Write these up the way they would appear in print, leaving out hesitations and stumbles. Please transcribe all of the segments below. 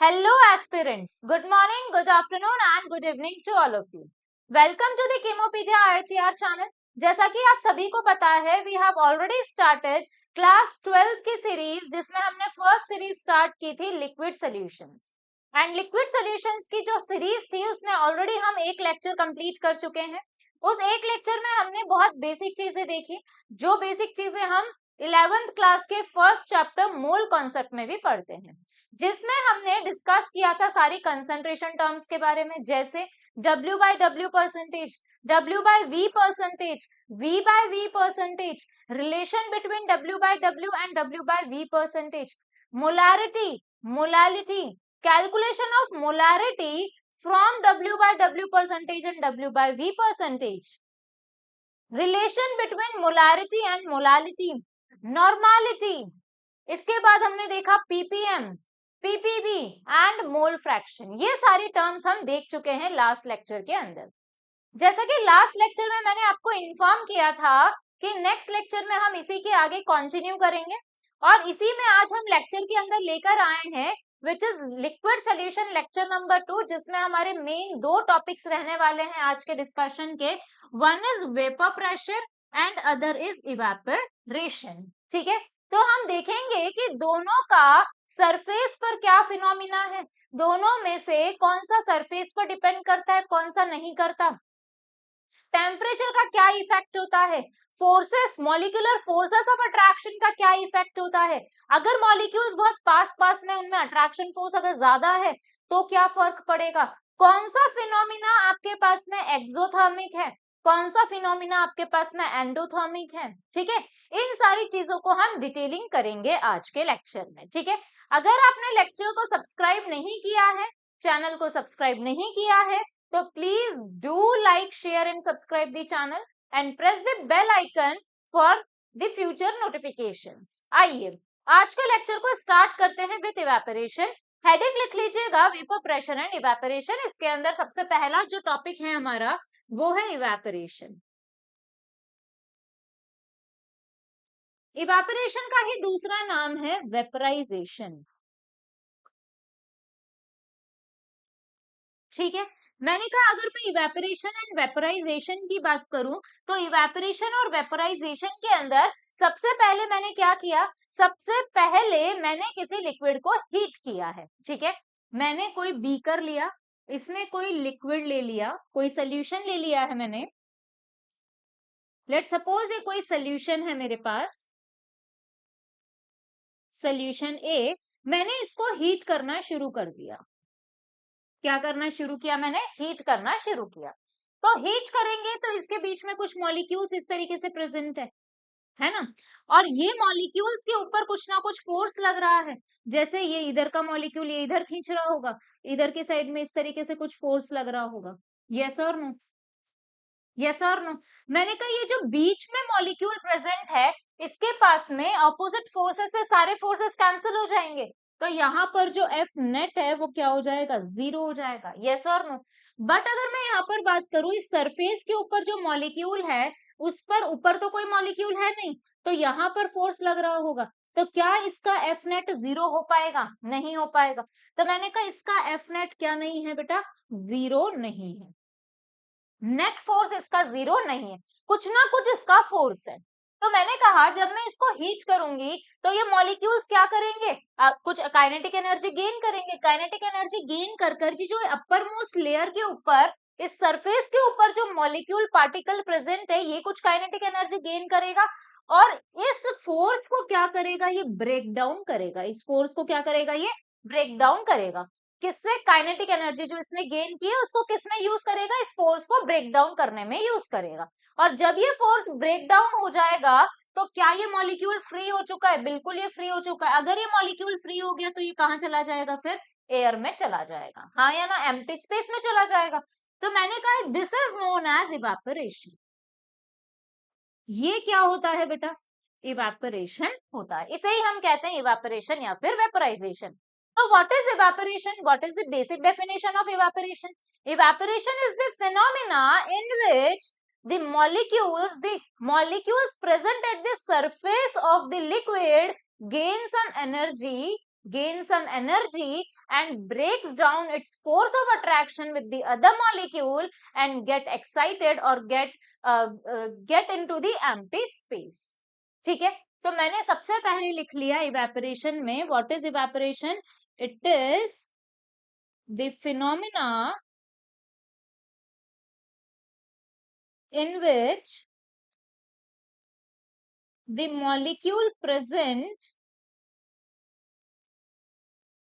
Hello aspirants, good morning, good afternoon and good evening to all of you. Welcome to the Chemopedia IHER channel. जैसा कि आप सभी को पता है, we have already started class 12 की सीरीज जिसमें हमने फर्स्ट सीरीज स्टार्ट की थी liquid solutions and liquid solutions की जो सीरीज थी उसमें ऑलरेडी हम एक लेक्चर कंप्लीट कर चुके हैं। उस एक लेक्चर में हमने बहुत बेसिक चीजें देखी, जो बेसिक चीजें हम 11th क्लास के फर्स्ट चैप्टर मोल कॉन्सेप्ट में भी पढ़ते हैं, जिसमें हमने डिस्कस किया था सारी कंसंट्रेशन टर्म्स के बारे में, जैसे W by W percentage, W by V percentage, V by V percentage, relation between W by W and W by V percentage, molarity, molality, calculation of molarity from W by W percentage and W by V percentage, relation between molarity and molality, normality, इसके बाद हमने देखा ppm, PPB and mole fraction. ये सारी terms हम देख चुके हैं लास्ट लेक्चर के अंदर। जैसा कि लास्ट लेक्चर में मैंने आपको इन्फॉर्म किया था कि नेक्स्ट लेक्चर में हम इसी के आगे कंटिन्यू करेंगे और इसी में आज हम लेक्चर के अंदर लेकर आए हैं which is liquid solution lecture number 2, जिसमें हमारे मेन दो टॉपिक्स रहने वाले हैं आज के डिस्कशन के। One is vapour pressure and other is evaporation. ठीक है, तो हम देखेंगे कि दोनों का सरफेस पर क्या फिनोमिना है, दोनों में से कौन सा सरफेस पर डिपेंड करता है, कौन सा नहीं करता, टेम्परेचर का क्या इफेक्ट होता है, forces, molecular forces of attraction का क्या इफेक्ट होता है, अगर मॉलिक्यूल्स बहुत पास पास में उनमें अट्रैक्शन फोर्स अगर ज्यादा है तो क्या फर्क पड़ेगा, कौन सा फिनोमिना आपके पास में एक्सोथर्मिक है, कौन सा फिनोमिना आपके पास में एंडोथर्मिक है। ठीक है, इन सारी चीजों को हम डिटेलिंग करेंगे आज के लेक्चर में। ठीक है, अगर आपने लेक्चर को सब्सक्राइब नहीं किया है, चैनल को सब्सक्राइब नहीं किया है, तो please do like, share and subscribe the channel and press the bell icon for the future notifications. आइए आज का लेक्चर को स्टार्ट करते हैं विद इवेपोरेशन। हेडिंग लिख लीजिएगा वेपर प्रेशर एंड इवेपोरेशन। इसके अंदर सबसे पहला जो टॉपिक है हमारा वो है इवेपोरेशन। इवेपोरेशन का ही दूसरा नाम है वेपराइजेशन। ठीक है, मैंने कहा अगर मैं इवेपोरेशन एंड वेपराइजेशन की बात करूं तो इवेपोरेशन और वेपराइजेशन के अंदर सबसे पहले मैंने क्या किया, सबसे पहले मैंने किसी लिक्विड को हीट किया है। ठीक है, मैंने कोई बीकर लिया, इसमें कोई लिक्विड ले लिया, कोई सोल्यूशन ले लिया है मैंने, लेट सपोज ये कोई सोल्यूशन है मेरे पास, सोल्यूशन ए, मैंने इसको हीट करना शुरू कर दिया। क्या करना शुरू किया, मैंने हीट करना शुरू किया। तो हीट करेंगे तो इसके बीच में कुछ मॉलिक्यूल्स इस तरीके से प्रेजेंट है ना, और ये मॉलिक्यूल्स के ऊपर कुछ ना कुछ फोर्स लग रहा है, जैसे ये इधर का मॉलिक्यूल ये इधर खींच रहा होगा, इधर की साइड में इस तरीके से कुछ फोर्स लग रहा होगा। यस और नो, यस और नो। मैंने कहा ये जो बीच में मॉलिक्यूल प्रेजेंट है इसके पास में ऑपोजिट फोर्सेस से सारे फोर्सेस कैंसिल हो जाएंगे, तो यहाँ पर जो एफ नेट है वो क्या हो जाएगा, जीरो हो जाएगा। यस और नो। बट अगर मैं यहाँ पर बात करूं इस सरफेस के ऊपर जो मॉलिक्यूल है उस पर ऊपर तो कोई मॉलिक्यूल है नहीं, तो यहाँ पर फोर्स लग रहा होगा, तो क्या इसका एफ नेट जीरो हो पाएगा, नहीं हो पाएगा। तो मैंने कहा इसका एफ नेट क्या नहीं है बेटा, जीरो नहीं है, नेट फोर्स इसका जीरो नहीं है, कुछ ना कुछ इसका फोर्स है। तो मैंने कहा जब मैं इसको हीट करूंगी तो ये मॉलिक्यूल्स क्या करेंगे, कुछ काइनेटिक एनर्जी गेन करेंगे, काइनेटिक एनर्जी गेन कर कर जो अपर मोस्ट लेयर के ऊपर इस सरफेस के ऊपर जो मॉलिक्यूल पार्टिकल प्रेजेंट है ये कुछ काइनेटिक एनर्जी गेन करेगा और इस फोर्स को क्या करेगा, ये ब्रेक डाउन करेगा, इस फोर्स को क्या करेगा, ये ब्रेक डाउन करेगा। किससे, काइनेटिक एनर्जी जो इसने गेन की है उसको किसमें यूज करेगा, इस फोर्स को ब्रेक डाउन करने में यूज करेगा। और जब ये फोर्स ब्रेक डाउन हो जाएगा तो क्या ये मॉलिक्यूल फ्री हो चुका है, बिल्कुल ये फ्री हो चुका है। अगर ये मॉलिक्यूल फ्री हो गया तो ये कहाँ चला जाएगा, फिर एयर में चला जाएगा, हाँ या ना, एम्प्टी स्पेस में चला जाएगा। तो मैंने कहा this is known as evaporation. ये क्या होता है बेटा, इवेपोरेशन होता है, इसे ही हम कहते हैं इवेपोरेशन या फिर vaporisation. So what is evaporation? What is the basic definition of evaporation? Evaporation is the phenomena in which the molecules present at the surface of the liquid gain some energy and breaks down its force of attraction with the other molecule and get excited or get into the empty space. ठीक है, तो मैंने सबसे पहले लिख लिया evaporation में. What is evaporation? It is the phenomena in which the molecule present,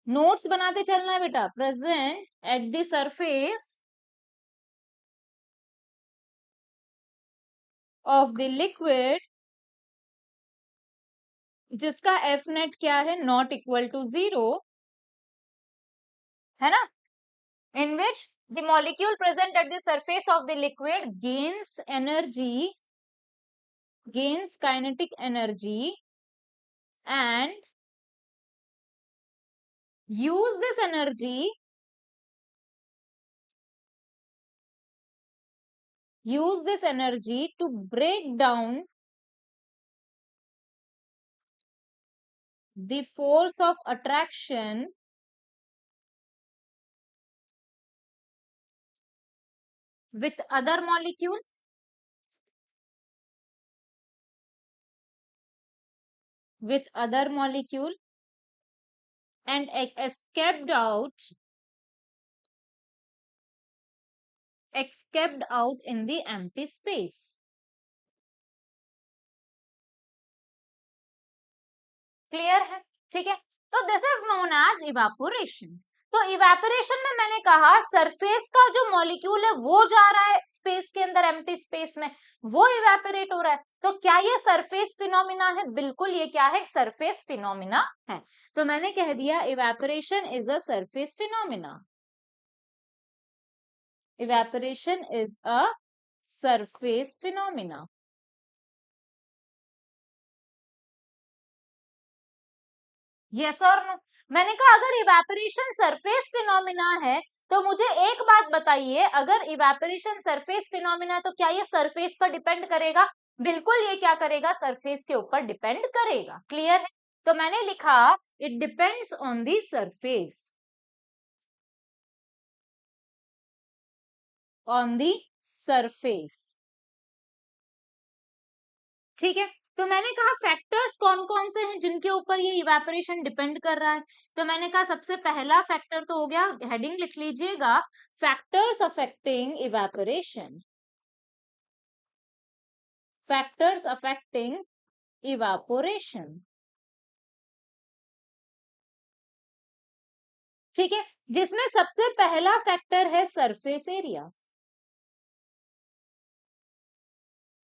notes बनाते चलना है बेटा, present at the surface of the liquid, जिसका F net क्या है, नॉट इक्वल टू 0, है ना, in which the molecule present at the surface of the liquid gains energy, gains kinetic energy and use this energy to break down the force of attraction with other molecule, and escaped out in the empty space. Clear है? ठीक है, तो this is known as evaporation. तो evaporation में मैंने कहा surface का जो मॉलिक्यूल है वो जा रहा है स्पेस के अंदर, एम्प्टी स्पेस में, वो इवेपोरेट हो रहा है. तो क्या ये सरफेस फिनोमिना है? बिल्कुल, ये क्या है? सरफेस फिनोमिना है. तो मैंने कह दिया evaporation is a surface phenomena. Evaporation is a surface phenomena. Yes or no? मैंने कहा अगर इवेपोरेशन सरफेस फिनोमिना है तो मुझे एक बात बताइए, अगर इवेपोरेशन सरफेस फिनोमिना तो क्या ये सरफेस पर डिपेंड करेगा? बिल्कुल, ये क्या करेगा? सरफेस के ऊपर डिपेंड करेगा. क्लियर है? तो मैंने लिखा it depends on the surface, on the surface. ठीक है, तो मैंने कहा फैक्टर्स कौन कौन से हैं जिनके ऊपर ये इवेपोरेशन डिपेंड कर रहा है. तो मैंने कहा सबसे पहला फैक्टर तो हो गया, हेडिंग लिख लीजिएगा, factors affecting evaporation. Factors affecting evaporation. ठीक है, जिसमें सबसे पहला फैक्टर है सरफेस एरिया.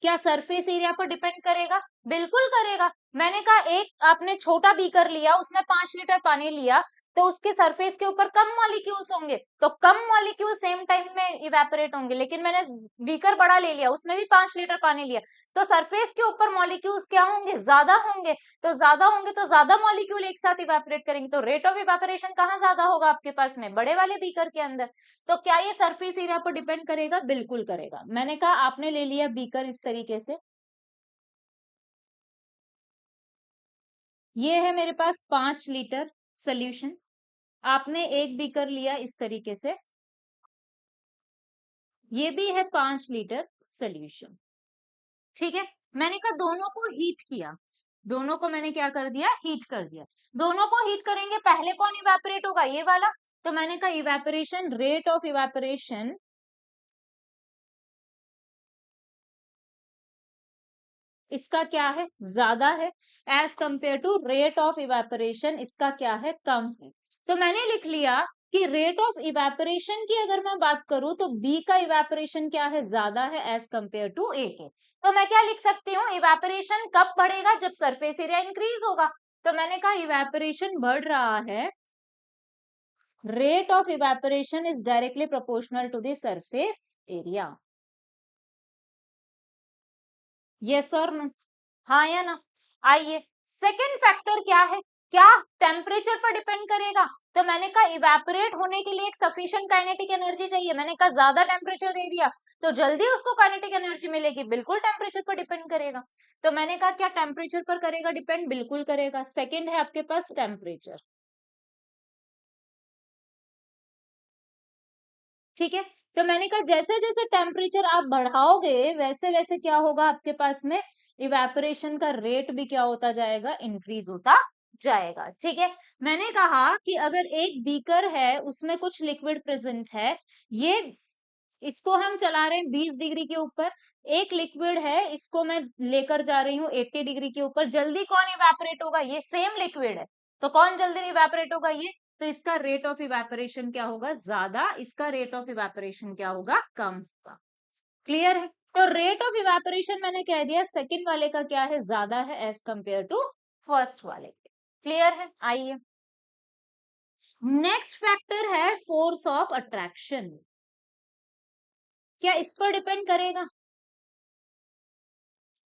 क्या सरफेस एरिया पर डिपेंड करेगा? बिल्कुल करेगा. मैंने कहा एक आपने छोटा बीकर लिया, उसमें 5 लीटर पानी लिया, तो उसके सरफेस के ऊपर कम मॉलिक्यूल्स होंगे, तो कम मॉलिक्यूल सेम टाइम में इवेपोरेट होंगे. लेकिन मैंने बीकर बड़ा ले लिया, उसमें भी 5 लीटर पानी लिया, तो सरफेस के ऊपर मॉलिक्यूल्स क्या होंगे? ज्यादा होंगे. तो ज्यादा होंगे तो ज्यादा मॉलिक्यूल एक साथ इवेपोरेट करेंगे, तो रेट ऑफ इवेपोरेशन कहाँ ज्यादा होगा? आपके पास में बड़े वाले बीकर के अंदर. तो क्या ये सरफेस एरिया पर डिपेंड करेगा? बिल्कुल करेगा. मैंने कहा आपने ले लिया बीकर इस तरीके से, ये है मेरे पास 5 लीटर सोल्यूशन, आपने एक बीकर लिया इस तरीके से, ये भी है 5 लीटर सोल्यूशन. ठीक है, मैंने कहा दोनों को हीट किया, दोनों को मैंने क्या कर दिया? हीट कर दिया. दोनों को हीट करेंगे, पहले कौन इवेपोरेट होगा? ये वाला. तो मैंने कहा इवेपोरेशन, रेट ऑफ इवेपोरेशन इसका क्या है? ज्यादा है, as compare to rate of evaporation इसका क्या है? कम है. तो मैंने लिख लिया कि रेट ऑफ इवेपोरेशन की अगर मैं बात करूं तो बी का इवेपोरेशन क्या है? ज्यादा है एज कंपेयर टू ए के. तो मैं क्या लिख सकती हूँ? इवेपोरेशन कब बढ़ेगा? जब सरफेस एरिया इंक्रीज होगा. तो मैंने कहा इवेपोरेशन बढ़ रहा है, rate of evaporation is directly proportional to the surface area. Yes और नो? हाँ या ना? आइए, सेकंड फैक्टर क्या है? क्या टेम्परेचर पर डिपेंड करेगा? तो मैंने कहा इवेपोरेट होने के लिए एक सफिशिएंट काइनेटिक एनर्जी चाहिए. मैंने कहा ज्यादा टेम्परेचर दे दिया तो जल्दी उसको काइनेटिक एनर्जी मिलेगी. बिल्कुल टेम्परेचर पर डिपेंड करेगा. तो मैंने कहा क्या टेम्परेचर पर करेगा डिपेंड? बिल्कुल करेगा. सेकंड है आपके पास टेम्परेचर. ठीक है। तो मैंने कहा जैसे जैसे टेम्परेचर आप बढ़ाओगे वैसे वैसे क्या होगा आपके पास में, इवेपोरेशन का रेट भी क्या होता जाएगा, इंक्रीज होता जाएगा। ठीक है। मैंने कहा कि अगर एक बीकर है उसमें कुछ लिक्विड प्रेजेंट है, ये इसको हम चला रहे हैं 20 डिग्री के ऊपर, एक लिक्विड है इसको मैं लेकर जा रही हूँ 80 डिग्री के ऊपर, जल्दी कौन इवेपोरेट होगा, ये सेम लिक्विड है तो कौन जल्दी इवेपोरेट होगा, ये। तो इसका रेट ऑफ इवेपोरेशन क्या होगा, ज्यादा, इसका रेट ऑफ इवेपोरेशन क्या होगा, कम होगा। क्लियर है। तो रेट ऑफ इवेपोरेशन मैंने कह दिया सेकंड वाले का क्या है, ज्यादा है एज कंपेयर टू फर्स्ट वाले के। क्लियर है। आइए नेक्स्ट फैक्टर है फोर्स ऑफ अट्रैक्शन। क्या इस पर डिपेंड करेगा?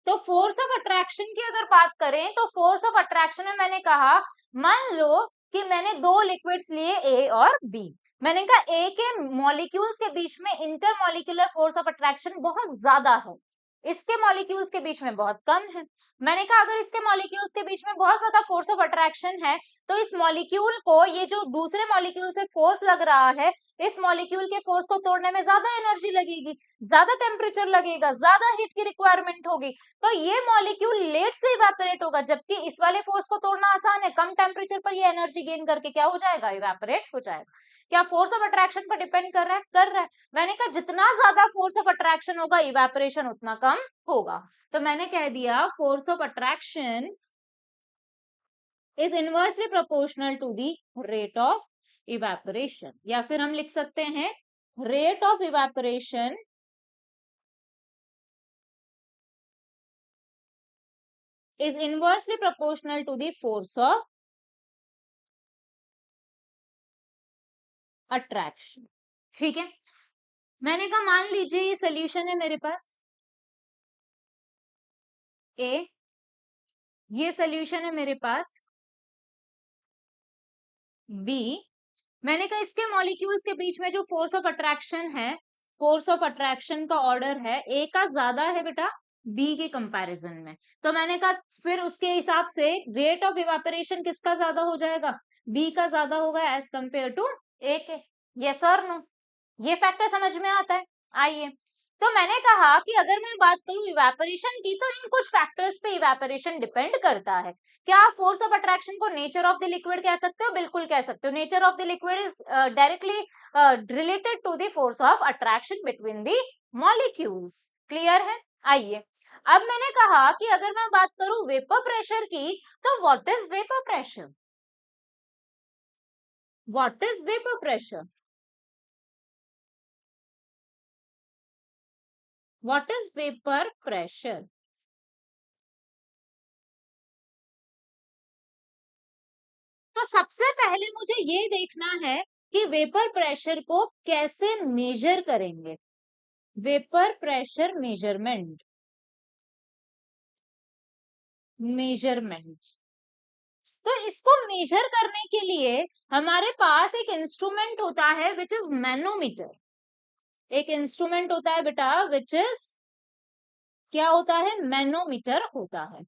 तो फोर्स ऑफ अट्रैक्शन की अगर बात करें तो फोर्स ऑफ अट्रैक्शन में मैंने कहा, मान लो कि मैंने दो लिक्विड्स लिए ए और बी, मैंने कहा ए के मॉलिक्यूल्स के बीच में inter molecular force of attraction बहुत ज्यादा है, इसके मॉलिक्यूल्स के बीच में बहुत कम है। मैंने कहा अगर इसके मॉलिक्यूल्स के बीच में बहुत ज्यादा फोर्स ऑफ अट्रैक्शन है तो इस मॉलिक्यूल को, ये जो दूसरे मॉलिक्यूल से फोर्स लग रहा है, इस मॉलिक्यूल के फोर्स को तोड़ने में ज्यादा एनर्जी लगेगी, ज्यादा टेम्परेचर लगेगा, ज्यादा हीट की रिक्वायरमेंट होगी, तो ये मॉलिक्यूल लेट से इवेपोरेट होगा, जबकि इस वाले फोर्स को तोड़ना आसान है, कम टेम्परेचर पर ये एनर्जी गेन करके क्या हो जाएगा, इवेपोरेट हो जाएगा। क्या फोर्स ऑफ अट्रैक्शन पर डिपेंड कर रहा है, कर रहा है। मैंने कहा जितना ज्यादा फोर्स ऑफ अट्रैक्शन होगा इवेपोरेशन उतना कम होगा, तो मैंने कह दिया force of attraction is inversely proportional to the rate of evaporation, या फिर हम लिख सकते हैं rate of evaporation is inversely proportional to the force of attraction। ठीक है। मैंने कहा मान लीजिए ये सोल्यूशन है मेरे पास ए, ये सोल्यूशन है मेरे पास बी, मैंने कहा इसके मॉलिक्यूल्स के बीच में जो फोर्स ऑफ अट्रैक्शन है, फोर्स ऑफ अट्रैक्शन का ऑर्डर है ए का ज्यादा है बेटा बी के कंपैरिजन में, तो मैंने कहा फिर उसके हिसाब से रेट ऑफ इवेपोरेशन किसका ज्यादा हो जाएगा, बी का ज्यादा होगा एज कंपेयर टू ए के। यस और नो, ये फैक्टर समझ में आता है। आइए, तो मैंने कहा कि अगर मैं बात करूं इवेपोरेशन की तो इन कुछ फैक्टर्स पे इवेपोरेशन डिपेंड करता है। क्या आप फोर्स ऑफ अट्रैक्शन को नेचर ऑफ द लिक्विड कह सकते हो, बिल्कुल कह सकते हो, nature of the liquid is directly related to the force of attraction between the molecules. Clear है। आइए, अब मैंने कहा कि अगर मैं बात करूं वेपर प्रेशर की, तो what is vapour pressure, what is vapour pressure, what is vapour pressure. तो सबसे पहले मुझे ये देखना है कि वेपर प्रेशर को कैसे मेजर करेंगे, वेपर प्रेशर मेजरमेंट, मेजरमेंट। तो इसको मेजर करने के लिए हमारे पास एक इंस्ट्रूमेंट होता है विच इज मैनोमीटर, एक इंस्ट्रूमेंट होता है बेटा विच इज, क्या होता है, मैनोमीटर होता है।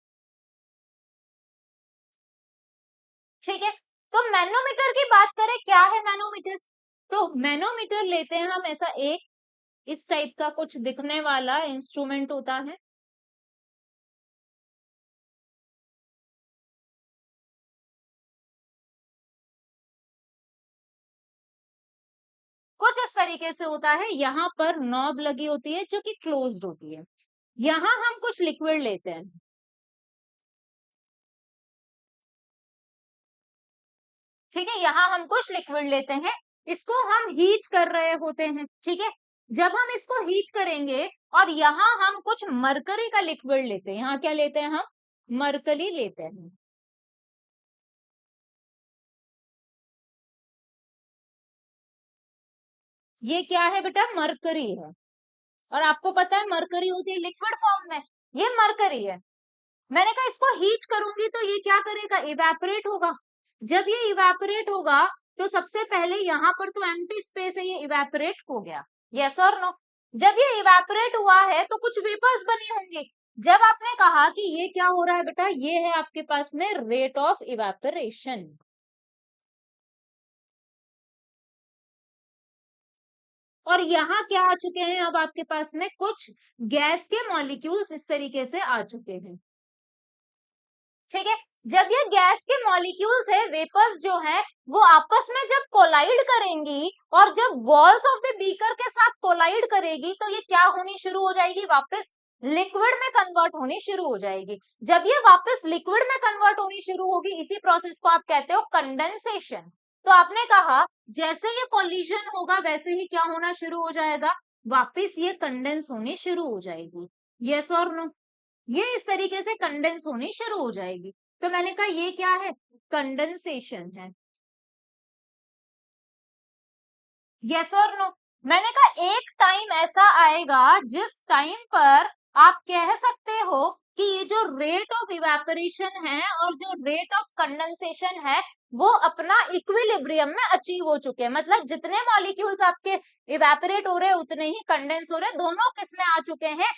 ठीक है। तो मैनोमीटर की बात करें, क्या है मैनोमीटर, तो मैनोमीटर लेते हैं हम ऐसा एक, इस टाइप का कुछ दिखने वाला इंस्ट्रूमेंट होता है, कुछ इस तरीके से होता है, यहाँ पर नॉब लगी होती है जो कि क्लोज्ड होती है, यहाँ हम कुछ लिक्विड लेते हैं, ठीक है, यहाँ हम कुछ लिक्विड लेते हैं, इसको हम हीट कर रहे होते हैं, ठीक है। जब हम इसको हीट करेंगे और यहाँ हम कुछ मरकरी का लिक्विड लेते हैं, यहाँ क्या लेते हैं हम, मरकरी लेते हैं, ये क्या है बेटा, मरकरी है, और आपको पता है मरकरी होती है लिक्विड फॉर्म में, ये मरकरी है। मैंने कहा इसको हीट करूंगी तो ये क्या करेगा, इवेपोरेट होगा, जब ये इवेपोरेट होगा तो सबसे पहले यहाँ पर तो एम्प्टी स्पेस है, ये इवेपोरेट हो गया, यस और नो। जब ये इवेपोरेट हुआ है तो कुछ वेपर्स बने होंगे, जब आपने कहा कि ये क्या हो रहा है बेटा, ये है आपके पास में रेट ऑफ इवेपोरेशन। और यहाँ क्या आ चुके हैं, अब आपके पास में कुछ गैस के मॉलिक्यूल्स इस तरीके से आ चुके हैं। ठीक है, जब ये गैस के मॉलिक्यूल्स है, वेपर्स जो है, वो आपस में जब कोलाइड करेंगी और जब वॉल्स ऑफ द बीकर के साथ कोलाइड करेगी तो ये क्या होनी शुरू हो जाएगी, वापस लिक्विड में कन्वर्ट होनी शुरू हो जाएगी। जब ये वापस लिक्विड में कन्वर्ट होनी शुरू होगी, इसी प्रोसेस को आप कहते हो कंडेंसेशन। तो आपने कहा जैसे ये कोलिजन होगा वैसे ही क्या होना शुरू हो जाएगा, वापस ये कंडेंस होनी शुरू हो जाएगी। यस और नो, ये इस तरीके से कंडेंस होनी शुरू हो जाएगी। तो मैंने कहा ये क्या है, कंडेंसेशन है। यस और नो, मैंने कहा एक टाइम ऐसा आएगा जिस टाइम पर आप कह सकते हो कि ये जो रेट ऑफ इवेपोरेशन है और जो रेट ऑफ कंडेंसेशन है वो अपना इक्विलिब्रियम में अचीव हो चुके हैं। मतलब जितने मॉलिक्यूल्स आपके इवेपोरेट हो रहे हैं उतने ही कंडेंस हो रहे हैं, दोनों किस में आ चुके हैं,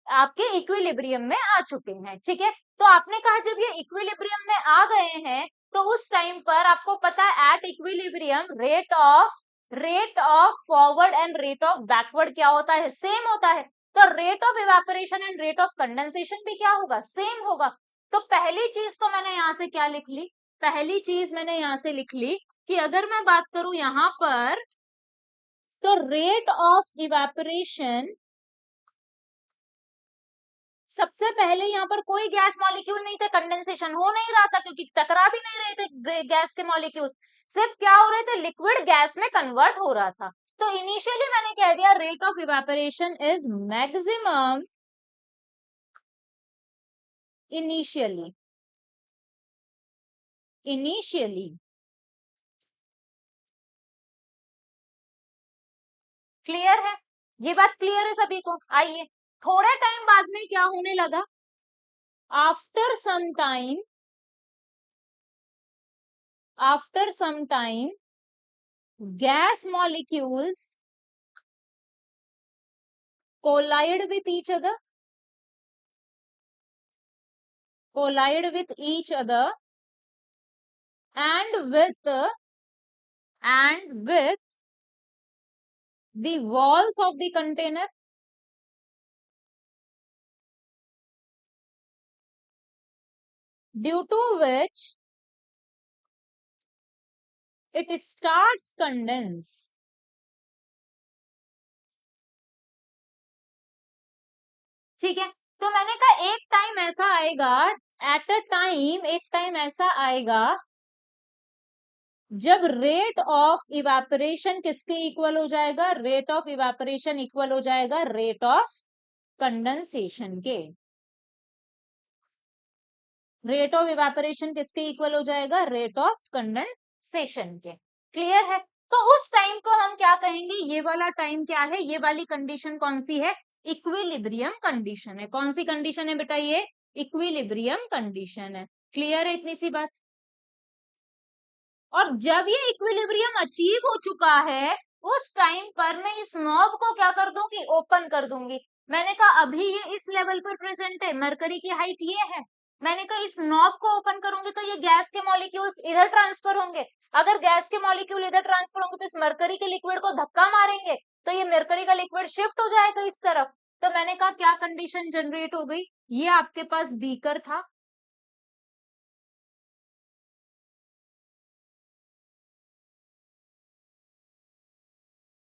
आपके इक्विलिब्रियम में आ चुके हैं। ठीक है, तो आपने कहा जब ये इक्विलिब्रियम में आ गए हैं तो उस टाइम पर आपको पता है at equilibrium rate of forward and rate of backward क्या होता है, सेम होता है। तो rate of evaporation and rate of condensation भी क्या होगा, सेम होगा। तो पहली चीज तो मैंने यहां से क्या लिख ली, पहली चीज मैंने यहां से लिख ली कि अगर मैं बात करूं यहां पर, तो रेट ऑफ इवेपोरेशन, सबसे पहले यहाँ पर कोई गैस मॉलिक्यूल नहीं थे, कंडेंसेशन हो नहीं रहा था क्योंकि टकरा भी नहीं रहे थे गैस के मॉलिक्यूल, सिर्फ क्या हो रहे थे, लिक्विड गैस में कन्वर्ट हो रहा था। तो इनिशियली मैंने कह दिया rate of evaporation is maximum initially, initially. Clear है, ये बात क्लियर है सभी को। आइए थोड़े टाइम बाद में क्या होने लगा, after some time, after some time gas molecules collide with each other, collide with each other and with the walls of the container, due to which it starts condense। ठीक है, तो मैंने कहा एक टाइम ऐसा आएगा, एट अ टाइम एक time ऐसा आएगा जब रेट ऑफ इवेपोरेशन किसके इक्वल हो जाएगा, रेट ऑफ इवेपोरेशन इक्वल हो जाएगा रेट ऑफ कंडेंसेशन के। रेट ऑफ इवेपोरेशन किसके इक्वल हो जाएगा, रेट ऑफ कंडेंसेशन के। क्लियर है, तो उस टाइम को हम क्या कहेंगे, ये वाला टाइम क्या है, ये वाली कंडीशन कौन सी है, इक्विलिब्रियम कंडीशन है। कौन सी कंडीशन है बेटा, ये इक्विलिब्रियम कंडीशन है। क्लियर है इतनी सी बात। और जब ये इक्विलिब्रियम अचीव हो चुका है उस टाइम पर मैं इस नॉब को क्या कर दूंगी, ओपन कर दूंगी। मैंने कहा अभी ये इस लेवल पर प्रेजेंट है, मरकरी की हाइट ये है, मैंने कहा इस नॉब को ओपन करूंगी तो ये गैस के मॉलिक्यूल्स इधर ट्रांसफर होंगे। अगर गैस के मॉलिक्यूल इधर ट्रांसफर होंगे तो इस मरकरी के लिक्विड को धक्का मारेंगे तो ये मरकरी का लिक्विड शिफ्ट हो जाएगा इस तरफ। तो मैंने कहा क्या कंडीशन जनरेट हो गई, ये आपके पास बीकर था,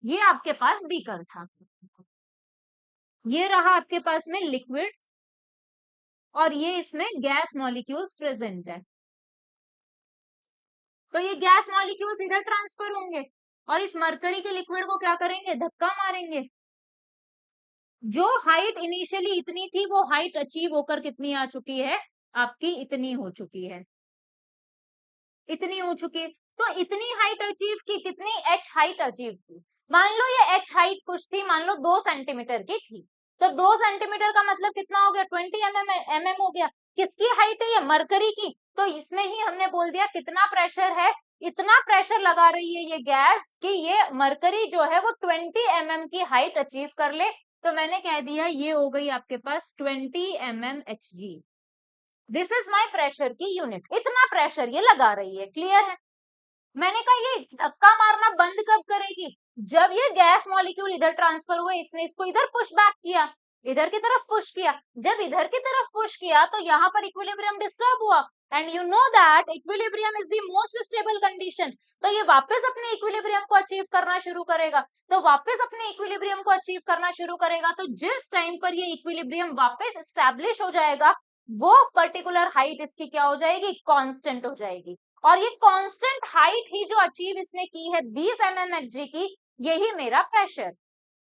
ये आपके पास बीकर था, ये रहा आपके पास में लिक्विड और ये इसमें गैस मॉलिक्यूल्स प्रेजेंट है। तो ये गैस मॉलिक्यूल्स इधर ट्रांसफर होंगे और इस मरकरी के लिक्विड को क्या करेंगे, धक्का मारेंगे। जो हाइट इनिशियली इतनी थी वो हाइट अचीव होकर कितनी आ चुकी है, आपकी इतनी हो चुकी है, इतनी हो चुकी है। तो इतनी हाइट अचीव की, कितनी एच हाइट अचीव की, मान लो ये एच हाइट कुछ थी, मान लो 2 सेंटीमीटर की थी, तो 2 सेंटीमीटर का मतलब कितना हो गया, 20 mm हो गया। किसकी हाइट है, ये मरकरी की। तो इसमें ही हमने बोल दिया कितना प्रेशर है, इतना प्रेशर लगा रही है ये गैस कि ये मरकरी जो है वो 20 mm की हाइट अचीव कर ले। तो मैंने कह दिया ये हो गई आपके पास 20 mmHg, this is my pressure की यूनिट, इतना प्रेशर ये लगा रही है। क्लियर है, मैंने कहा ये धक्का मारना बंद कब करेगी, जब ये गैस मॉलिक्यूल इधर ट्रांसफर हुए, इसने इसको इधर पुश बैक किया, इधर की तरफ पुश किया। जब इधर की तरफ पुश किया तो यहाँ पर इक्विलिब्रियम डिस्टर्ब हुआ, and you know that equilibrium is the most stable condition. तो ये वापस अपने इक्विलिब्रियम को अचीव करना शुरू करेगा, तो वापस अपने इक्विलिब्रियम को अचीव करना शुरू करेगा। तो जिस टाइम पर ये इक्विलिब्रियम वापस स्टैब्लिश हो जाएगा, वो पर्टिकुलर हाइट इसकी क्या हो जाएगी, कांस्टेंट हो जाएगी। और ये कांस्टेंट हाइट ही जो अचीव इसने की है 20 mmHg की, यही मेरा प्रेशर।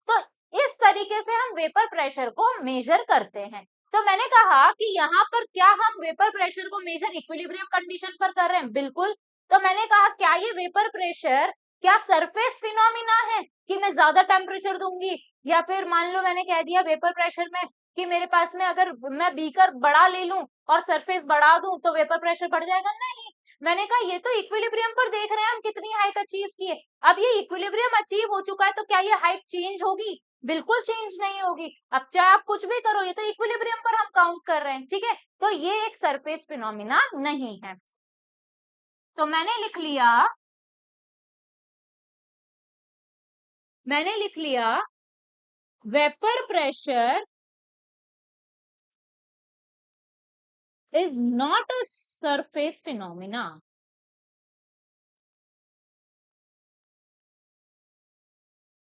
तो इस तरीके से हम वेपर प्रेशर को मेजर करते हैं। तो मैंने कहा कि यहाँ पर क्या हम वेपर प्रेशर को मेजर इक्विलिब्रियम कंडीशन पर कर रहे हैं, बिल्कुल। तो मैंने कहा क्या ये वेपर प्रेशर क्या सरफेस फिनोमिना है कि मैं ज्यादा टेम्परेचर दूंगी, या फिर मान लो मैंने कह दिया वेपर प्रेशर में कि मेरे पास में अगर मैं बीकर बड़ा ले लूं और सरफेस बढ़ा दूं तो वेपर प्रेशर बढ़ जाएगा, नहीं। मैंने कहा ये तो इक्विलिब्रियम पर देख रहे हैं हम कितनी हाइट अचीव की है। अब ये इक्विलिब्रियम अचीव हो चुका है, तो क्या ये हाइट चेंज होगी, बिल्कुल चेंज नहीं होगी। अब चाहे आप कुछ भी करो, ये तो इक्विलिब्रियम पर हम काउंट कर रहे हैं, ठीक है। तो ये एक सरफेस फिनोमिना नहीं है। तो मैंने लिख लिया vapour pressure is not a surface phenomena.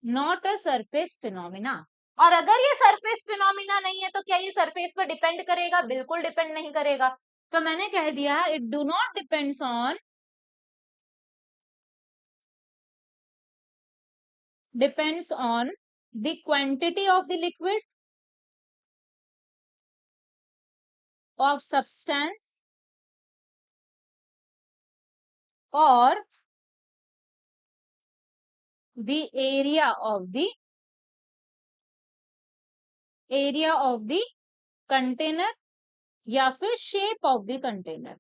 Not a surface phenomena. और अगर ये सरफेस फिनोमिना नहीं है तो क्या ये सरफेस पर डिपेंड करेगा, बिल्कुल डिपेंड नहीं करेगा। तो मैंने कह दिया it do not depends on the quantity of the liquid, of substance, और the area of the container, या फिर shape of the container.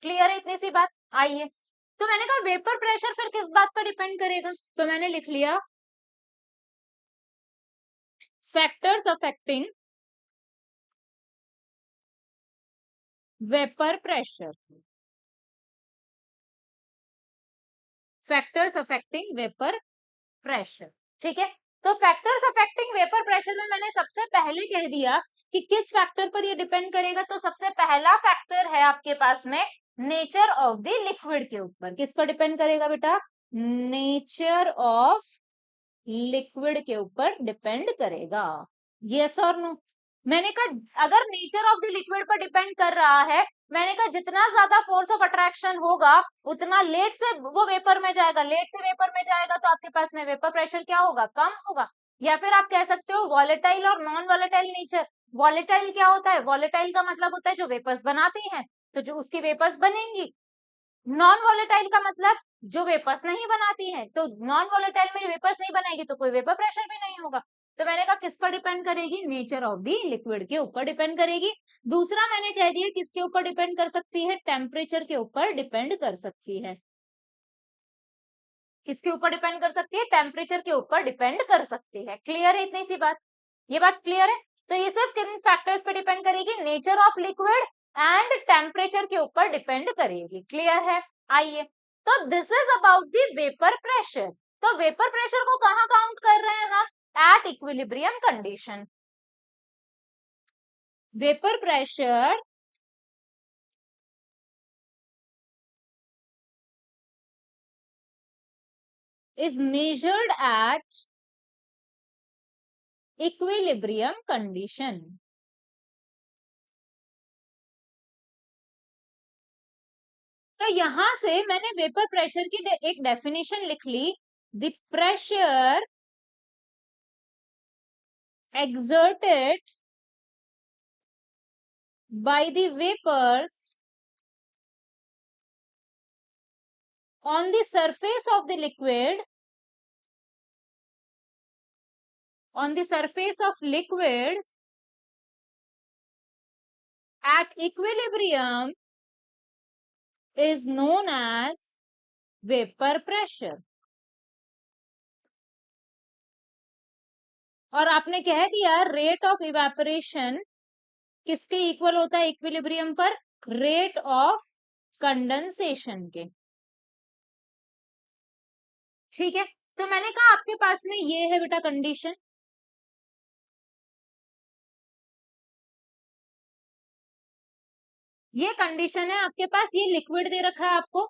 Clear है इतनी सी बात। आइए, तो मैंने कहा वेपर प्रेशर फिर किस बात पर डिपेंड करेगा, तो मैंने लिख लिया factors affecting vapour pressure. Factors affecting vapour pressure, ठीक है। तो फैक्टर्स अफेक्टिंग वेपर प्रेशर में मैंने सबसे पहले कह दिया कि किस फैक्टर पर ये डिपेंड करेगा। तो सबसे पहला फैक्टर है आपके पास में नेचर ऑफ द लिक्विड के ऊपर। किस पर डिपेंड करेगा बेटा, नेचर ऑफ लिक्विड के ऊपर डिपेंड करेगा। यस और नो। मैंने कहा अगर नेचर ऑफ द लिक्विड पर डिपेंड कर रहा है, मैंने कहा जितना ज्यादा फोर्स ऑफ अट्रैक्शन होगा उतना लेट से वो वेपर में जाएगा, लेट से वेपर में जाएगा तो आपके पास में वेपर प्रेशर क्या होगा, कम होगा। या फिर आप कह सकते हो वॉलेटाइल और नॉन वॉलेटाइल नेचर। वॉलेटाइल क्या होता है, वॉलेटाइल का मतलब होता है जो वेपर्स बनाती हैं, तो जो उसकी वेपर्स बनेंगी। नॉन वॉलेटाइल का मतलब जो वेपर्स नहीं बनाती है, तो नॉन वॉलेटाइल में वेपर्स नहीं बनाएगी तो कोई वेपर प्रेशर भी नहीं होगा। तो मैंने कहा किस पर डिपेंड करेगी, नेचर ऑफ दी लिक्विड के ऊपर डिपेंड करेगी। दूसरा मैंने कह दिया किसके ऊपर डिपेंड कर सकती है, टेम्परेचर के ऊपर डिपेंड कर सकती है। किसके ऊपर डिपेंड कर सकती है, टेम्परेचर के ऊपर डिपेंड कर सकती है। क्लियर है इतनी सी बात, ये बात क्लियर है। तो ये सिर्फ किन फैक्टर्स पे डिपेंड करेगी, nature of liquid and temperature के ऊपर डिपेंड करेगी। क्लियर है। आइए, तो this is about the vapour pressure. तो वेपर प्रेशर को कहाँ काउंट कर रहे हैं हम, at equilibrium condition. Vapour pressure is measured at equilibrium condition. तो यहां से मैंने वेपर प्रेशर की एक डेफिनेशन लिख ली, the pressure exerted by the vapors on the surface of the liquid, on the surface of liquid at equilibrium is known as vapor pressure. और आपने कह दिया रेट ऑफ इवेपोरेशन किसके इक्वल होता है इक्विलिब्रियम पर, रेट ऑफ कंडेंसेशन के। ठीक है, तो मैंने कहा आपके पास में ये है बेटा कंडीशन, ये कंडीशन है आपके पास, ये लिक्विड दे रखा है आपको,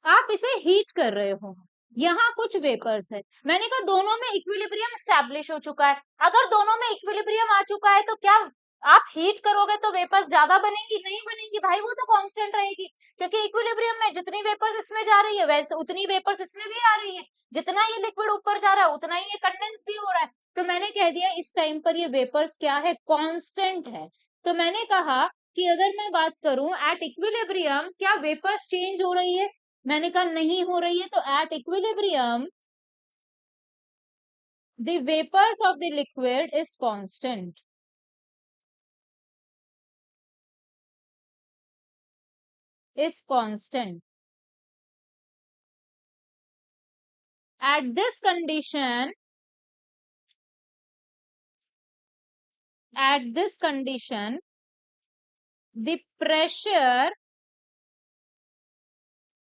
आप इसे हीट कर रहे हो, यहाँ कुछ वेपर्स है, मैंने कहा दोनों में इक्विलिब्रियम स्टैब्लिश हो चुका है, अगर दोनों में इक्विलिब्रियम आ चुका है तो क्या आप हीट करोगे तो वेपर्स ज्यादा बनेंगी? नहीं बनेंगी भाई, वो तो कांस्टेंट रहेगी, क्योंकि इक्विलिब्रियम में जितनी वेपर्स इसमें जा रही है वैसे उतनी वेपर्स इसमें भी आ रही है, जितना ये लिक्विड ऊपर जा रहा है उतना ही ये कंडेंस भी हो रहा है, तो मैंने कह दिया इस टाइम पर ये वेपर्स क्या है, कांस्टेंट है। तो मैंने कहा कि अगर मैं बात करूं एट इक्विलिब्रियम क्या वेपर्स चेंज हो रही है, मैंने कहा नहीं हो रही है, तो at equilibrium the vapors of the liquid is constant, is constant at this condition, at this condition the pressure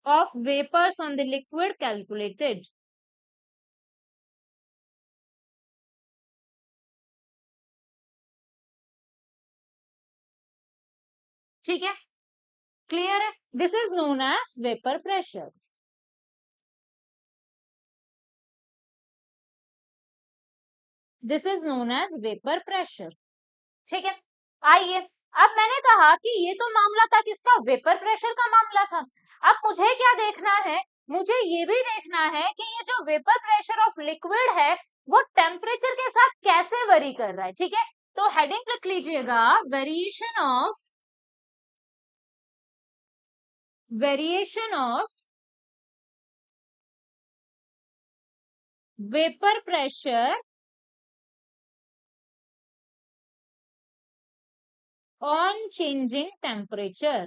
of vapors on the liquid calculated, ठीक है, क्लियर है, this is known as vapour pressure, this is known as vapour pressure, ठीक है। आइए, अब मैंने कहा कि ये तो मामला था किसका, वेपर प्रेशर का मामला था, अब मुझे क्या देखना है, मुझे ये भी देखना है कि ये जो वेपर प्रेशर ऑफ लिक्विड है वो टेम्परेचर के साथ कैसे वरी कर रहा है, ठीक है, तो हेडिंग लिख लीजिएगा, variation of vapour pressure on changing temperature,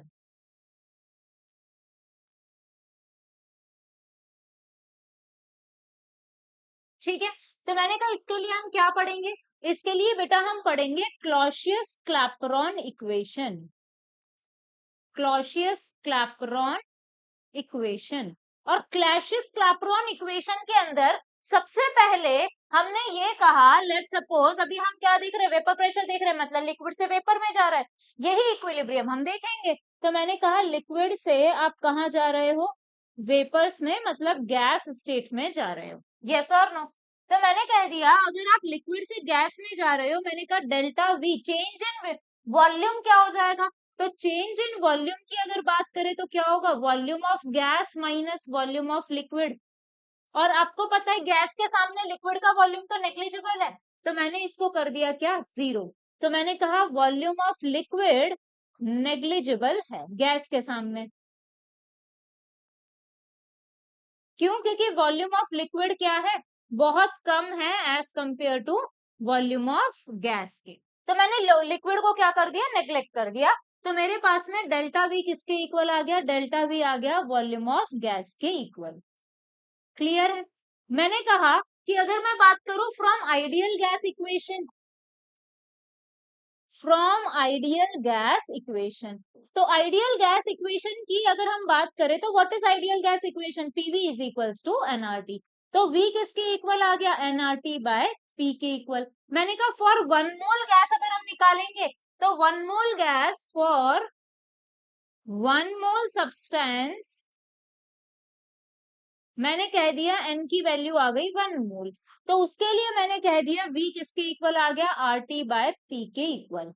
ठीक है, तो मैंने कहा इसके लिए हम क्या पढ़ेंगे, इसके लिए बेटा हम पढ़ेंगे Clausius Clapeyron equation, Clausius Clapeyron equation, और क्लैसियस क्लैपेरॉन इक्वेशन के अंदर सबसे पहले हमने ये कहा, लेट सपोज अभी हम क्या देख रहे हैं, वेपर प्रेशर देख रहे हैं, मतलब लिक्विड से वेपर में जा रहा है, यही इक्विलिब्रियम हम देखेंगे, तो मैंने कहा लिक्विड से आप कहाँ जा रहे हो, वेपर्स में, मतलब गैस स्टेट में जा रहे हो, यस और नो, तो मैंने कह दिया अगर आप लिक्विड से गैस में जा रहे हो, मैंने कहा delta we change in volume क्या हो जाएगा, तो चेंज इन वॉल्यूम की अगर बात करें तो क्या होगा, volume of gas minus volume of liquid, और आपको पता है गैस के सामने लिक्विड का वॉल्यूम तो नेग्लिजिबल है, तो मैंने इसको कर दिया क्या, जीरो, तो मैंने कहा वॉल्यूम ऑफ लिक्विड नेग्लिजिबल है गैस के सामने, क्यों, क्योंकि वॉल्यूम ऑफ लिक्विड क्या है, बहुत कम है as compare to volume of gas के, तो मैंने लिक्विड को क्या कर दिया, नेग्लेक्ट कर दिया, तो मेरे पास में डेल्टा वी किसके इक्वल आ गया, डेल्टा वी आ गया वॉल्यूम ऑफ गैस के इक्वल, क्लियर है। मैंने कहा कि अगर मैं बात करूं from ideal gas equation, from ideal gas equation, तो आइडियल गैस इक्वेशन की अगर हम बात करें तो what is ideal gas equation, PV is equals to NRT, तो वी किसके इक्वल आ गया, एनआरटी बाय पी के इक्वल, मैंने कहा फॉर वन मोल गैस अगर हम निकालेंगे तो one mole gas for one mole substance, मैंने कह दिया एन की वैल्यू आ गई 1 मोल, तो उसके लिए मैंने कह दिया वी किसके इक्वल आ गया, आर टी बाय पी के equal,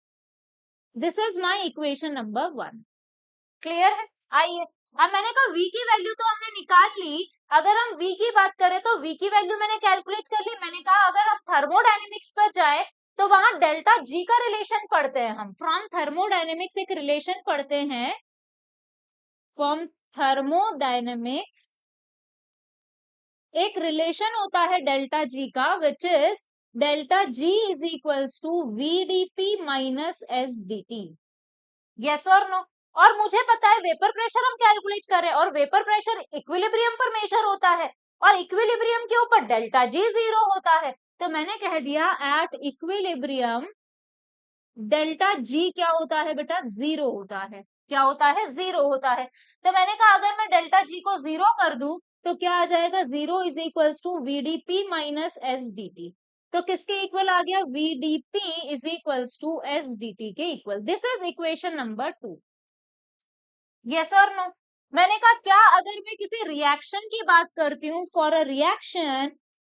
this is my equation number 1, clear है। आइए, अब मैंने कहा v की वैल्यू तो हमने निकाल ली, अगर हम v की बात करें तो v की वैल्यू मैंने कैलकुलेट कर ली, मैंने कहा अगर हम थर्मोडायनेमिक्स पर जाए तो वहां डेल्टा g का रिलेशन पढ़ते हैं हम, फ्रॉम थर्मोडायनेमिक्स एक रिलेशन पढ़ते हैं, फ्रॉम थर्मोडायनेमिक्स एक रिलेशन होता है डेल्टा जी का, which is delta G is equals to VDP minus S D T, yes और नो, और मुझे पता है वेपर प्रेशर हम कैलकुलेट करें, और वेपर प्रेशर इक्विलिब्रियम पर मेजर होता है, और इक्विलिब्रियम के ऊपर डेल्टा जी जीरो होता है, तो मैंने कह दिया एट इक्विलिब्रियम डेल्टा जी क्या होता है बेटा, जीरो होता है। क्या होता है, जीरो होता है। तो मैंने कहा अगर मैं डेल्टा जी को जीरो कर दूं तो क्या आ जाएगा, zero is equals to VDP minus S D T. तो किसके इक्वल आ गया, VDP is equals to S D T के equal. This is equation number 2। Yes और नो। मैंने कहा क्या अगर मैं किसी रिएक्शन की बात करती हूँ, फॉर अ रिएक्शन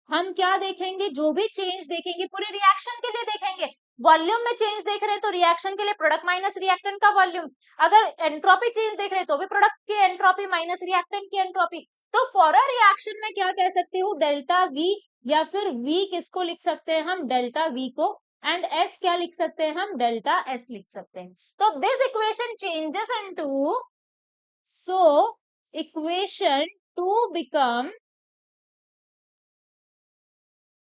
हम क्या देखेंगे, जो भी चेंज देखेंगे पूरे रिएक्शन के लिए देखेंगे। वॉल्यूम में चेंज देख रहे हैं तो रिएक्शन के लिए प्रोडक्ट माइनस रिएक्टेंट का वॉल्यूम। अगर एंट्रोपी चेंज देख रहे हैं तो भी प्रोडक्ट की एंट्रोपी माइनस रिएक्टेंट की एंट्रोपी। तो फॉर अ रिएक्शन में क्या कह सकती हूँ, डेल्टा वी, या फिर वी किसको लिख सकते हैं हम, डेल्टा वी को, एंड एस क्या लिख सकते हैं हम, डेल्टा एस लिख सकते हैं। तो this equation changes into, so equation 2 become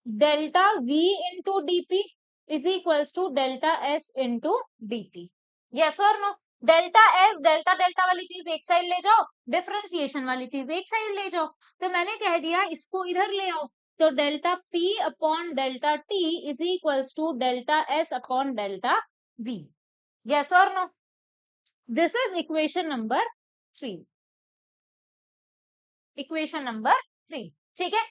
delta V into dP is equals to delta S into dt. Yes or no? Delta S, delta delta वाली चीज एक साइड ले जाओ, डिफरेंशिएशन वाली चीज एक साइड ले जाओ। तो मैंने कह दिया इसको इधर ले आओ, तो delta P upon delta T is equals to delta S upon delta V। Yes और no? This is equation number 3। Equation number 3, ठीक है।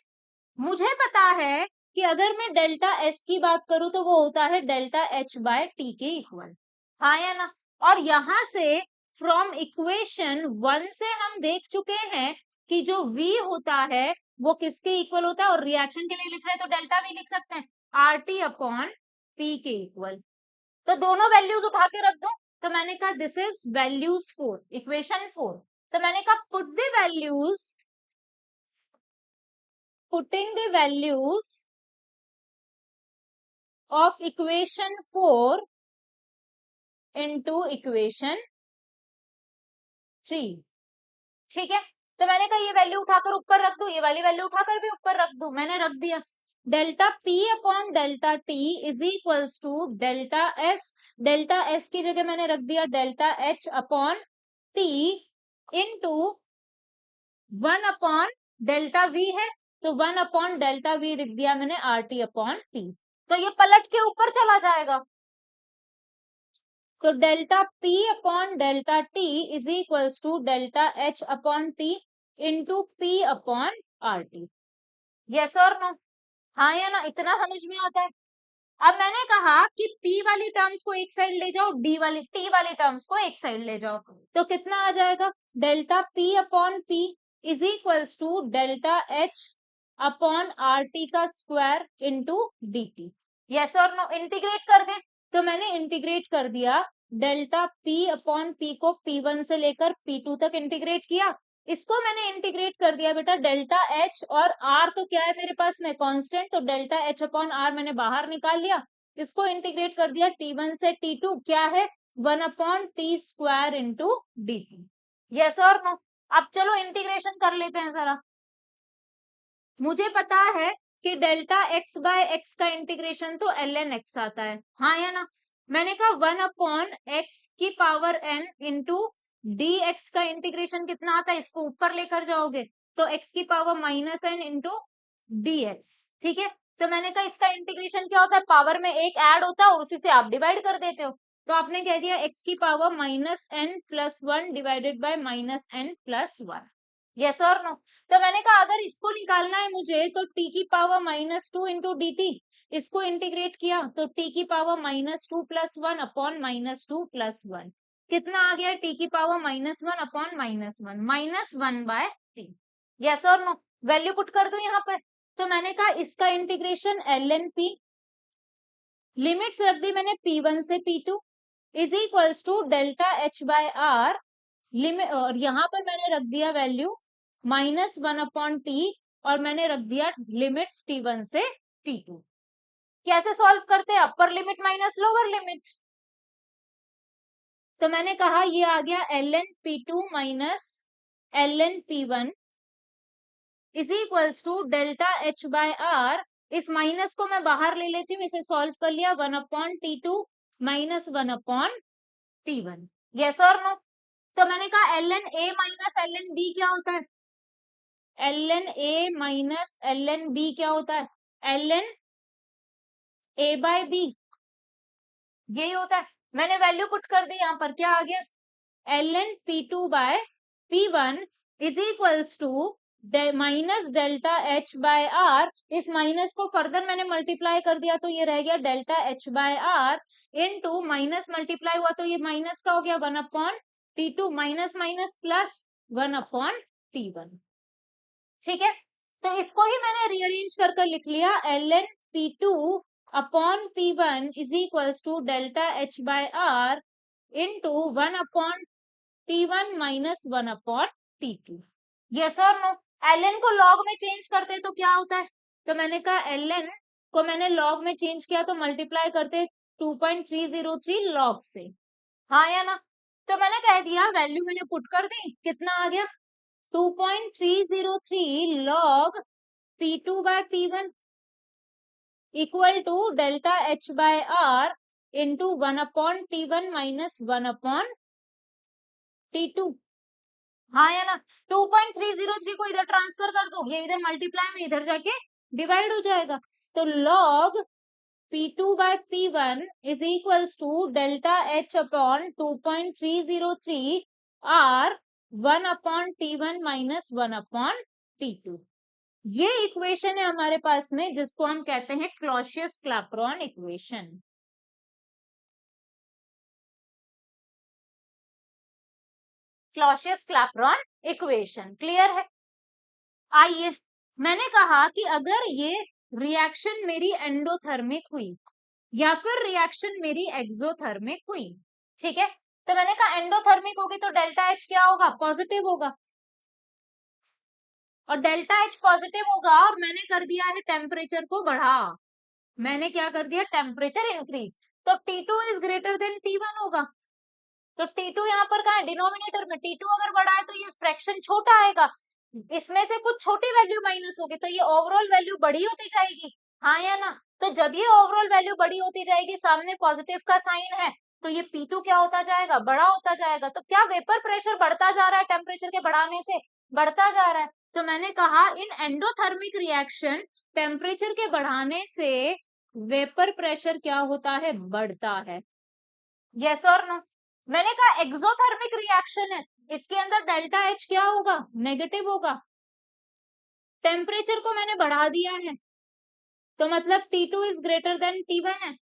मुझे पता है कि अगर मैं डेल्टा एस की बात करूं तो वो होता है डेल्टा एच बाय टी के इक्वल, हाँ या ना। और यहां से फ्रॉम इक्वेशन 1 से हम देख चुके हैं कि जो v होता है वो किसके इक्वल होता है, और रिएक्शन के लिए लिख रहे हैं तो डेल्टा v लिख सकते हैं, आर टी अपॉन पी के इक्वल। तो दोनों वैल्यूज उठा के रख दो। तो मैंने कहा दिस इज वैल्यूज 4, इक्वेशन 4। तो मैंने कहा put the values, putting the values of equation 4 into equation 3, ठीक है। तो मैंने कहा ये वैल्यू उठाकर ऊपर रख दो, ये वाली वैल्यू उठाकर भी ऊपर रख दो, मैंने रख दिया। Delta P upon delta T is equals to delta S, delta S की जगह मैंने रख दिया delta H upon T into 1 upon delta V है, तो 1 अपॉन डेल्टा V लिख दिया मैंने RT अपॉन P। तो ये पलट के ऊपर चला जाएगा, तो delta P upon delta T is equals to delta H upon T into P upon RT। Yes और नो? हाँ या ना, इतना समझ में आता है। अब मैंने कहा कि P वाली टर्म्स को एक साइड ले जाओ, T वाली टर्म्स को एक साइड ले जाओ, तो कितना आ जाएगा, delta P upon P is equals to delta H upon RT का स्क्वायर इंटू dt। यस और नो? इंटीग्रेट कर दे, तो मैंने इंटीग्रेट कर दिया, डेल्टा P अपॉन P को P1 से लेकर P2 तक इंटीग्रेट किया, इसको मैंने इंटीग्रेट कर दिया बेटा डेल्टा H, और R तो क्या है मेरे पास में कांस्टेंट, तो डेल्टा H अपॉन R मैंने बाहर निकाल लिया, इसको इंटीग्रेट कर दिया T1 से T2, क्या है 1 upon T square into dt। Yes और नो? अब चलो इंटीग्रेशन कर लेते हैं जरा। मुझे पता है कि डेल्टा x बाय एक्स का इंटीग्रेशन तो ln x आता है, हाँ या ना। मैंने कहा 1 अपॉन x की पावर n इंटू dx का इंटीग्रेशन कितना आता है, इसको ऊपर लेकर जाओगे तो x की power minus n into dx, ठीक है। तो मैंने कहा इसका इंटीग्रेशन क्या होता है, पावर में एक ऐड होता है और उसी से आप डिवाइड कर देते हो, तो आपने कह दिया x की power minus n plus 1 divided by minus n plus 1। Yes और नो? तो मैंने कहा अगर इसको निकालना है मुझे तो t की power minus 2 into D T, इसको इंटीग्रेट किया तो t की power minus 2 plus 1 upon minus 2 plus 1, कितना आ गया, t की power minus 1 upon minus 1, minus 1 by T. Yes और नो? वैल्यू पुट कर दो यहाँ पर। तो मैंने कहा इसका इंटीग्रेशन ln p, लिमिट्स रख दी मैंने p1 से p2 is equals to delta h by R, limit, और यहाँ पर मैंने रख दिया वैल्यू माइनस 1 अपॉन टी, और मैंने रख दिया लिमिट्स t1 से t2। कैसे सॉल्व करते हैं, upper limit minus lower limit. तो मैंने कहा ये आ गया ln p2 minus ln p1 is equals to delta h by R, इस माइनस को मैं बाहर ले लेती हूँ, इसे सॉल्व कर लिया 1 upon t2 minus 1 upon t1। Yes और नो? तो मैंने कहा ln a minus ln b क्या होता है, ln a minus ln b क्या होता है, ln a बाय b, यही होता है। मैंने वैल्यू पुट कर दी यहाँ पर, क्या आ गया, ln P2 by P1 is equals to minus delta H by R. इस माइनस को फर्दर मैंने मल्टीप्लाई कर दिया तो ये रह गया delta H by R into minus multiply हुआ तो ये माइनस का हो गया 1/T2 minus minus plus 1/T1। ठीक है, तो इसको ही मैंने रीअरेंज कर कर लिख लिया ln P2 upon P1 is equals to delta H by R into 1/T1 minus 1/T2। Yes और नो? ln को log में चेंज करते तो क्या होता है, तो मैंने कहा ln को मैंने log में चेंज किया तो मल्टीप्लाई करते 2.303 log से, हाँ या ना? तो मैंने कह दिया, वैल्यू मैंने पुट कर दी, कितना आ गया 2.303 log P2 by P1 equal to delta H by R into 1/T1 minus 1/T2, हाँ या ना? 2.303 को इधर ट्रांसफर कर दो, ये इधर मल्टीप्लाई में इधर जाके डिवाइड हो जाएगा, तो log P2 by P1 is equals to delta H upon 2.303 R 1/T1 minus 1/T2। ये इक्वेशन है हमारे पास में जिसको हम कहते हैं Clausius Clapeyron equation. Clausius Clapeyron equation clear है? आइए, मैंने कहा कि अगर ये रिएक्शन मेरी एंडोथर्मिक हुई या फिर रिएक्शन मेरी एक्सोथर्मिक हुई, ठीक है, तो मैंने कहा एंडोथर्मिक होगी तो डेल्टा एच क्या होगा, पॉजिटिव होगा, और डेल्टा एच पॉजिटिव होगा और मैंने कर दिया है टेम्परेचर को बढ़ा, मैंने क्या कर दिया, टेम्परेचर इंक्रीज, तो T2 is greater than T1 होगा, तो T2 यहाँ पर कहा है डिनोमिनेटर में, T2 अगर बड़ा है तो ये फ्रैक्शन छोटा आएगा, इसमें से कुछ छोटी वैल्यू माइनस होगी तो ये ओवरऑल वैल्यू बड़ी होती जाएगी, हाँ या ना? तो जब ये ओवरऑल वैल्यू बड़ी होती जाएगी, सामने पॉजिटिव का साइन है, तो ये P2 क्या होता जाएगा, बड़ा होता जाएगा, तो क्या वेपर प्रेशर बढ़ता जा रहा है टेम्परेचर के बढ़ाने से, बढ़ता जा रहा है, तो मैंने कहा इन एंडोथर्मिक रिएक्शन टेम्परेचर के बढ़ाने से वेपर प्रेशर क्या होता है, बढ़ता है, यस और नो? मैंने कहा एक्सोथर्मिक रिएक्शन है, इसके अंदर डेल्टा एच क्या होगा, नेगेटिव होगा, टेम्परेचर को मैंने बढ़ा दिया है तो मतलब T2 is greater than T1 है,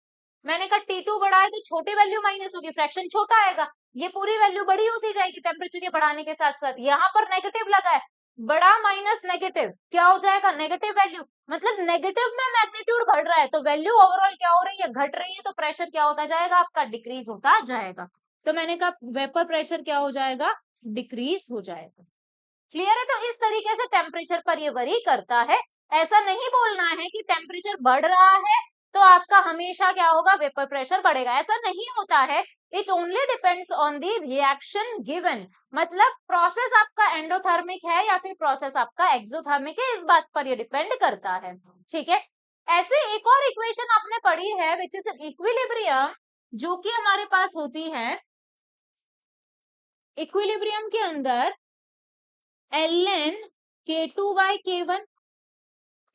मैंने कहा T2 बड़ा है तो छोटी वैल्यू माइनस होगी, फ्रैक्शन छोटा आएगा, ये पूरी वैल्यू बड़ी होती जाएगी टेम्परेचर के बढ़ाने के साथ साथ, यहाँ पर नेगेटिव लगा है, बड़ा माइनस नेगेटिव क्या हो जाएगा, नेगेटिव वैल्यू, मतलब नेगेटिव में मैग्नीट्यूड बढ़ रहा है तो वैल्यू ओवरऑल क्या हो रही है, घट रही है, तो प्रेशर क्या होता जाएगा आपका, डिक्रीज होता जाएगा, तो मैंने कहा वेपर प्रेशर क्या हो जाएगा, डिक्रीज हो जाएगा, क्लियर है? तो इस तरीके से टेम्परेचर पर ये वरी करता है, ऐसा नहीं बोलना है कि टेम्परेचर बढ़ रहा है तो आपका हमेशा क्या होगा, वेपर प्रेशर बढ़ेगा, ऐसा नहीं होता है, it only depends on the reaction given, मतलब प्रोसेस आपका एंडोथर्मिक है या फिर प्रोसेस आपका एक्सोथर्मिक है, इस बात पर ये डिपेंड करता है, ठीक है? ऐसे एक और इक्वेशन आपने पढ़ी है विच इज इक्विलिब्रियम, जो कि हमारे पास होती है, इक्विलिब्रियम के अंदर ln K2 by K1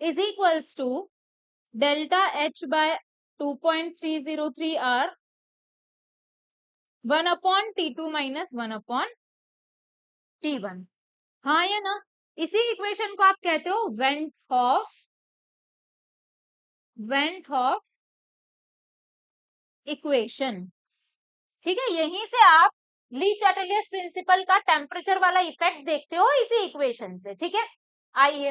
is equals to delta H by 2.303 R 1/T2 minus 1/T1, हाँ या ना? इसी इक्वेशन को आप कहते हो वेंट हॉफ इक्वेशन, ठीक है, यहीं से आप ली चार्टेलियस प्रिंसिपल का टेम्परेचर वाला इफेक्ट देखते हो इसी इक्वेशन से, ठीक है? आइए,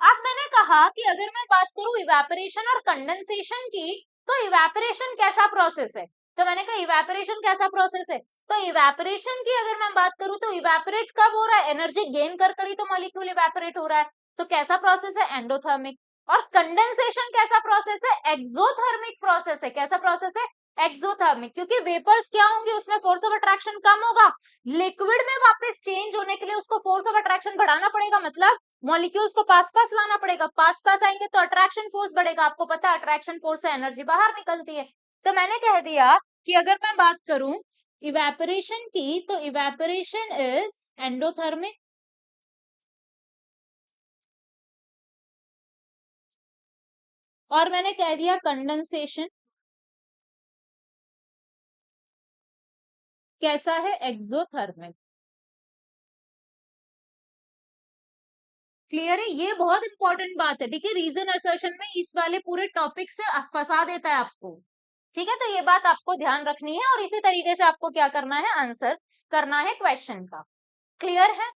अब मैंने कहा कि अगर मैं बात करूं इवेपोरेशन और कंडेंसेशन की, तो इवेपोरेशन कैसा प्रोसेस है, तो मैंने कहा इवेपोरेशन कैसा प्रोसेस है, तो इवेपोरेशन की अगर मैं बात करूं तो इवेपोरेट कब हो रहा है, एनर्जी गेन कर कर ही तो मॉलिक्यूल इवेपोरेट हो रहा है, तो कैसा प्रोसेस है, एंडोथर्मिक, और कंडेंसेशन कैसा प्रोसेस है, एक्सोथर्मिक प्रोसेस है, कैसा प्रोसेस है, एक्सोथर्मिक, क्योंकि वेपर्स क्या होंगे, उसमें फोर्स ऑफ अट्रैक्शन कम होगा, लिक्विड में वापस चेंज होने के लिए उसको फोर्स ऑफ अट्रैक्शन बढ़ाना पड़ेगा, मतलब मॉलिक्यूल्स को पास पास लाना पड़ेगा, पास पास आएंगे तो अट्रैक्शन फोर्स बढ़ेगा, आपको पता है अट्रैक्शन फोर्स से एनर्जी बाहर निकलती है, तो मैंने कह दिया कि अगर मैं बात करूं इवेपोरेशन की, तो इवेपोरेशन इज एंडोथर्मिक, और मैंने कह दिया कंडेंसेशन कैसा है, एक्सोथर्मिक। क्लियर है, ये बहुत इंपॉर्टेंट बात है। देखिए रीजन असर्शन में इस वाले पूरे टॉपिक से फंसा देता है आपको। ठीक है, तो ये बात आपको ध्यान रखनी है और इसी तरीके से आपको क्या करना है, आंसर करना है क्वेश्चन का। क्लियर है।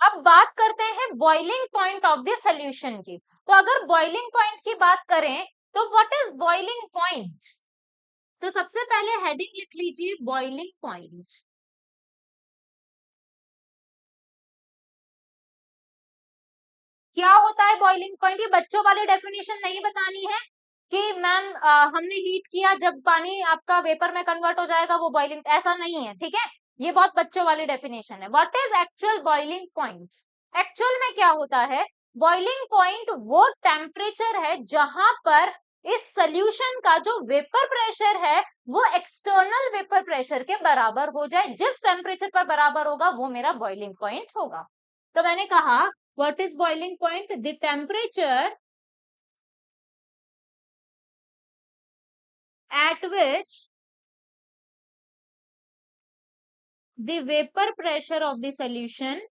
अब बात करते हैं boiling point of the solution की। तो अगर बॉइलिंग पॉइंट की बात करें तो व्हाट इज बॉइलिंग पॉइंट। तो सबसे पहले हेडिंग लिख लीजिए, बॉइलिंग पॉइंट। क्या होता है बॉइलिंग पॉइंट, ये बच्चों वाली डेफिनेशन नहीं बतानी है कि मैम हमने हीट किया, जब पानी आपका वेपर में कन्वर्ट हो जाएगा वो बॉइलिंग, ऐसा नहीं है। ठीक है, ये बहुत बच्चों वाली डेफिनेशन है। What is actual boiling point. Actual में क्या होता है, बॉइलिंग पॉइंट वो टेम्परेचर है जहां पर इस सोल्यूशन का जो वेपर प्रेशर है वो एक्सटर्नल वेपर प्रेशर के बराबर हो जाए। जिस टेम्परेचर पर बराबर होगा वो मेरा बॉइलिंग पॉइंट होगा। तो मैंने कहा what is boiling point, the temperature at which the vapor pressure of the solution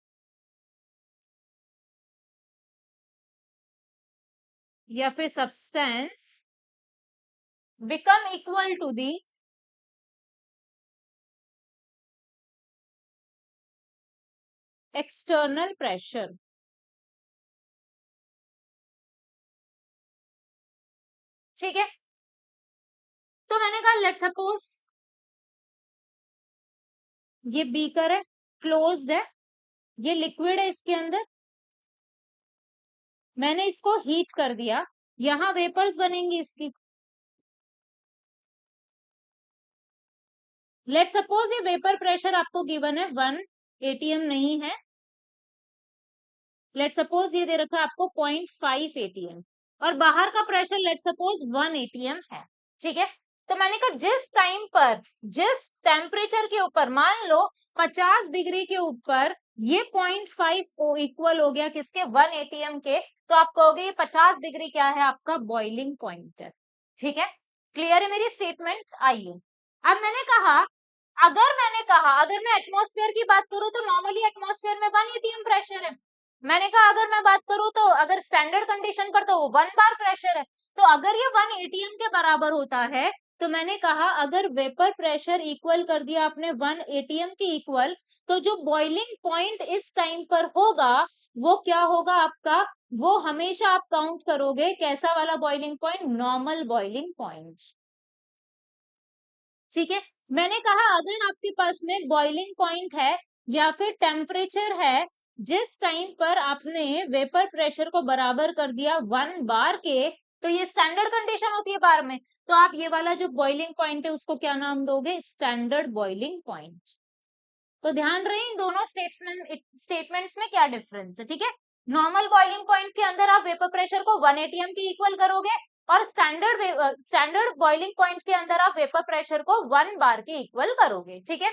या फिर substance become equal to the external pressure। ठीक है, तो मैंने कहा लेट सपोज ये बीकर है, क्लोज्ड है, ये लिक्विड है, इसके अंदर मैंने इसको हीट कर दिया, यहां वेपर्स बनेंगी इसकी। लेट सपोज ये वेपर प्रेशर आपको गिवन है 1 atm नहीं है, लेट सपोज ये दे रखा है आपको 0.5 atm और बाहर का प्रेशर लेट सपोज 1 atm है। ठीक है, तो मैंने कहा जिस टाइम पर, जिस टेम्परेचर के ऊपर, मान लो 50 डिग्री के ऊपर ये 0.5 इक्वल हो गया किसके, 1 atm के, तो आप कहोगे ये 50 डिग्री क्या है, आपका बॉइलिंग पॉइंट है। ठीक है, क्लियर है मेरी स्टेटमेंट। आइए अब अगर मैं एटमॉस्फेयर की बात करूं तो नॉर्मली एटमॉस्फेयर में 1 atm प्रेशर है। मैंने कहा अगर मैं बात करूं तो अगर स्टैंडर्ड कंडीशन पर तो वो 1 बार प्रेशर है। तो अगर ये 1 atm के बराबर होता है तो मैंने कहा अगर वेपर प्रेशर इक्वल कर दिया आपने 1 atm के इक्वल, तो जो बॉइलिंग पॉइंट इस टाइम पर होगा वो क्या होगा आपका, वो हमेशा आप काउंट करोगे कैसा वाला boiling point, normal boiling point. ठीक है, मैंने कहा अगर आपके पास में बॉइलिंग पॉइंट है या फिर टेम्परेचर है जिस टाइम पर आपने वेपर प्रेशर को बराबर कर दिया 1 बार के, तो ये स्टैंडर्ड कंडीशन होती है बार में, तो आप ये वाला जो बॉइलिंग पॉइंट है उसको क्या नाम दोगे, स्टैंडर्ड बॉइलिंग पॉइंट। तो ध्यान रहे इन दोनों स्टेटमेंट्स में क्या डिफरेंस है। ठीक है, नॉर्मल बॉइलिंग पॉइंट के अंदर आप वेपर प्रेशर को 1 atm के इक्वल करोगे और स्टैंडर्ड बॉइलिंग पॉइंट के अंदर आप वेपर प्रेशर को 1 बार के इक्वल करोगे। ठीक है,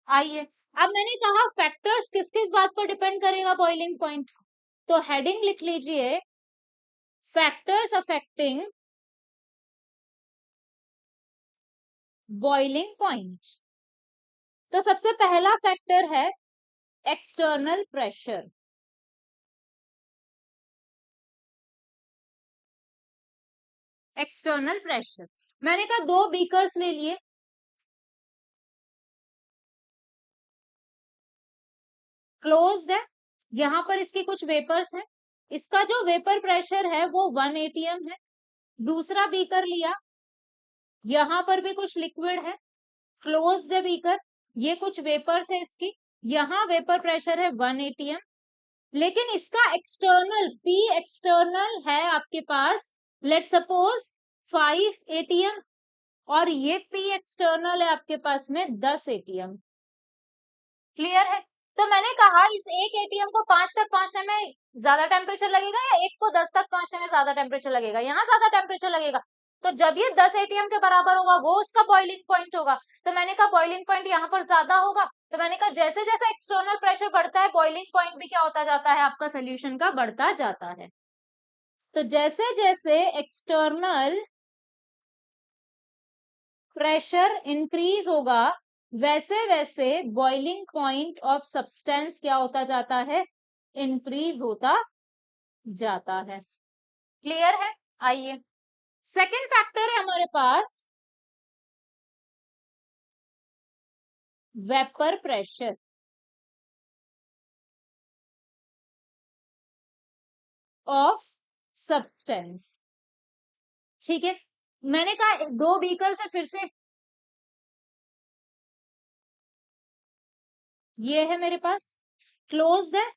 आइए अब मैंने कहा फैक्टर्स किस किस बात पर डिपेंड करेगा बॉइलिंग पॉइंट, तो हेडिंग लिख लीजिए, फैक्टर्स अफेक्टिंग बॉइलिंग पॉइंट। तो सबसे पहला फैक्टर है एक्सटर्नल प्रेशर। एक्सटर्नल प्रेशर, मैंने कहा 2 बीकर्स ले लिए, क्लोज्ड है, यहां पर इसके कुछ वेपर्स हैं, इसका जो वेपर प्रेशर है वो 1 atm है। दूसरा बीकर लिया, यहां पर भी कुछ लिक्विड है, क्लोज्ड है बीकर, ये कुछ वेपर्स है इसकी, यहाँ वेपर प्रेशर है 1 atm, लेकिन इसका एक्सटर्नल पी एक्सटर्नल है आपके पास लेट सपोज 5 atm और ये पी एक्सटर्नल है आपके पास में 10 atm। क्लियर है, तो मैंने कहा इस एक एटीएम को 5 तक पहुंचने में ज्यादा टेम्परेचर लगेगा या एक को 10 तक पहुंचने में ज्यादा टेम्परेचर लगेगा, यहाँ ज्यादा टेम्परेचर लगेगा। तो जब ये 10 एटीएम के बराबर होगा वो उसका बॉइलिंग पॉइंट होगा, तो मैंने कहा बॉइलिंग पॉइंट यहाँ पर ज्यादा होगा। तो मैंने कहा जैसे जैसे एक्सटर्नल प्रेशर बढ़ता है बॉइलिंग पॉइंट भी क्या होता जाता है, आपका सोल्यूशन का बढ़ता जाता है। तो जैसे जैसे एक्सटर्नल प्रेशर इंक्रीज होगा वैसे वैसे बॉइलिंग पॉइंट ऑफ सब्सटेंस क्या होता जाता है, इंक्रीज होता जाता है। क्लियर है? आइए, सेकंड फैक्टर है हमारे पास वेपर प्रेशर ऑफ सब्सटेंस। ठीक है, मैंने कहा दो बीकर से फिर से, ये है मेरे पास क्लोज्ड है,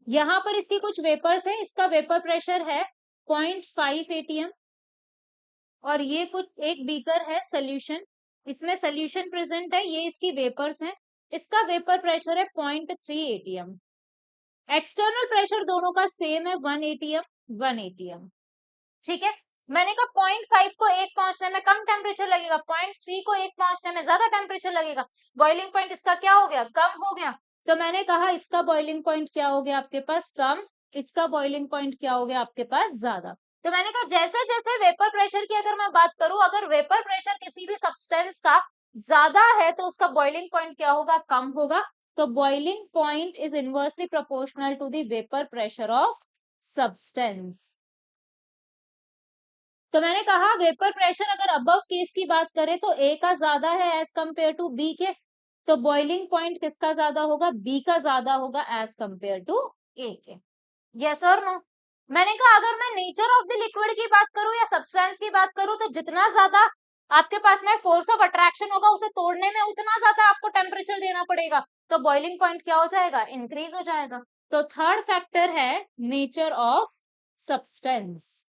यहां पर इसकी कुछ वेपर्स है, इसका वेपर प्रेशर है 0.5 atm, और ये कुछ एक बीकर है सोल्यूशन, इसमें सोल्यूशन प्रेजेंट है, ये इसकी वेपर्स हैं, इसका वेपर प्रेशर है 0.3 atm। एक्सटर्नल प्रेशर दोनों का सेम है 1 atm 1 atm। ठीक है, मैंने कहा 0.5 को 1 पहुंचने में कम टेम्परेचर लगेगा, 0.3 को 1 पहुंचने में ज्यादा टेम्परेचर लगेगा, बॉइलिंग पॉइंट इसका क्या हो गया, कम हो गया। तो मैंने कहा इसका बॉइलिंग पॉइंट क्या हो गया आपके पास, कम, इसका बॉइलिंग पॉइंट क्या हो गया आपके पास, ज्यादा। तो मैंने कहा जैसे जैसे वेपर प्रेशर की अगर मैं बात करूं, अगर वेपर प्रेशर किसी भी सब्सटेंस का ज्यादा है तो उसका बॉइलिंग पॉइंट क्या होगा, कम होगा। तो boiling point is inversely proportional to the vapour pressure of substance. तो मैंने कहा वेपर प्रेशर अगर अबव केस की बात करें तो ए का ज्यादा है एज कंपेयर टू बी के, तो बॉइलिंग पॉइंट किसका ज्यादा होगा, बी का ज्यादा होगा एज कंपेयर टू ए के। यस और नो? मैंने कहा अगर मैं नेचर ऑफ द लिक्विड की बात करूं या सब्सटेंस की बात करूं, तो जितना ज्यादा आपके पास में फोर्स ऑफ अट्रैक्शन होगा उसे तोड़ने में, उतना ज्यादा आपको टेम्परेचर देना पड़ेगा, तो बॉइलिंग पॉइंट क्या हो जाएगा, इंक्रीज हो जाएगा। तो थर्ड फैक्टर है नेचर ऑफ सब्सटेंस।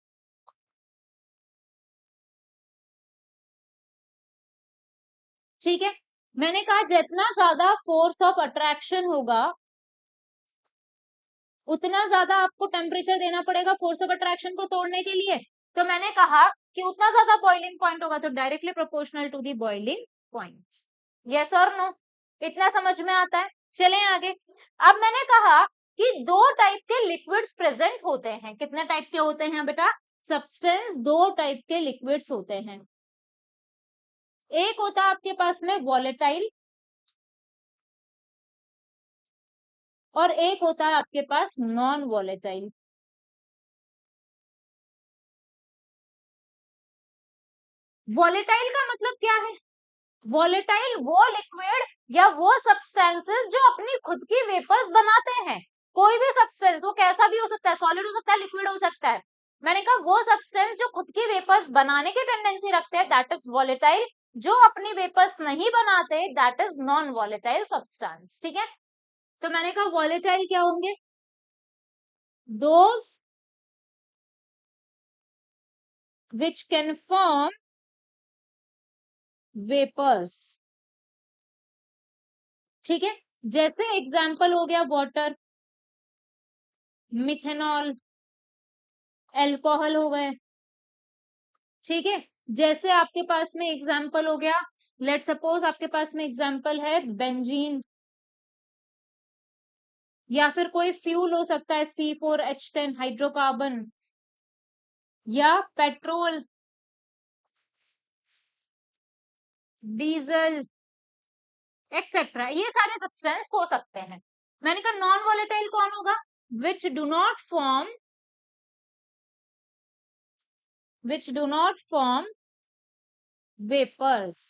ठीक है, मैंने कहा जितना ज्यादा फोर्स ऑफ अट्रैक्शन होगा उतना ज्यादा आपको टेम्परेचर देना पड़ेगा फोर्स ऑफ अट्रैक्शन को तोड़ने के लिए। तो मैंने कहा कि उतना ज्यादा बॉइलिंग पॉइंट होगा, तो directly proportional to the boiling point. Yes और नो? इतना समझ में आता है? चलें आगे। अब मैंने कहा कि दो टाइप के लिक्विड्स प्रेजेंट होते हैं। कितने टाइप के होते हैं बेटा, सब्सटेंस दो टाइप के लिक्विड्स होते हैं। एक होता है आपके पास में वॉलेटाइल, और एक होता है आपके पास नॉन वॉलेटाइल। वॉलेटाइल का मतलब क्या है, वॉलेटाइल वो लिक्विड या वो सब्सटेंसेस जो अपनी खुद की वेपर्स बनाते हैं। कोई भी सब्सटेंस, वो कैसा भी हो सकता है, सॉलिड हो सकता है, लिक्विड हो सकता है। मैंने कहा वो सब्सटेंस जो खुद की वेपर्स बनाने की टेंडेंसी रखते हैं, दैट इज वॉलेटाइल। जो अपनी वेपर्स नहीं बनाते, that is non volatile substance. ठीक है, तो मैंने कहा वॉलेटाइल क्या होंगे, those which can form vapors। ठीक है, जैसे एग्जाम्पल हो गया वाटर, मिथेनॉल, एल्कोहल हो गए। ठीक है, जैसे आपके पास में एग्जाम्पल हो गया, लेट सपोज आपके पास में एग्जाम्पल है बेंजीन, या फिर कोई फ्यूल हो सकता है C4H10 हाइड्रोकार्बन, या पेट्रोल, डीजल, एक्सेट्रा, ये सारे सब्सटेंस हो सकते हैं। मैंने कहा नॉन वॉलेटाइल कौन होगा, which do not form, which do not form vapours.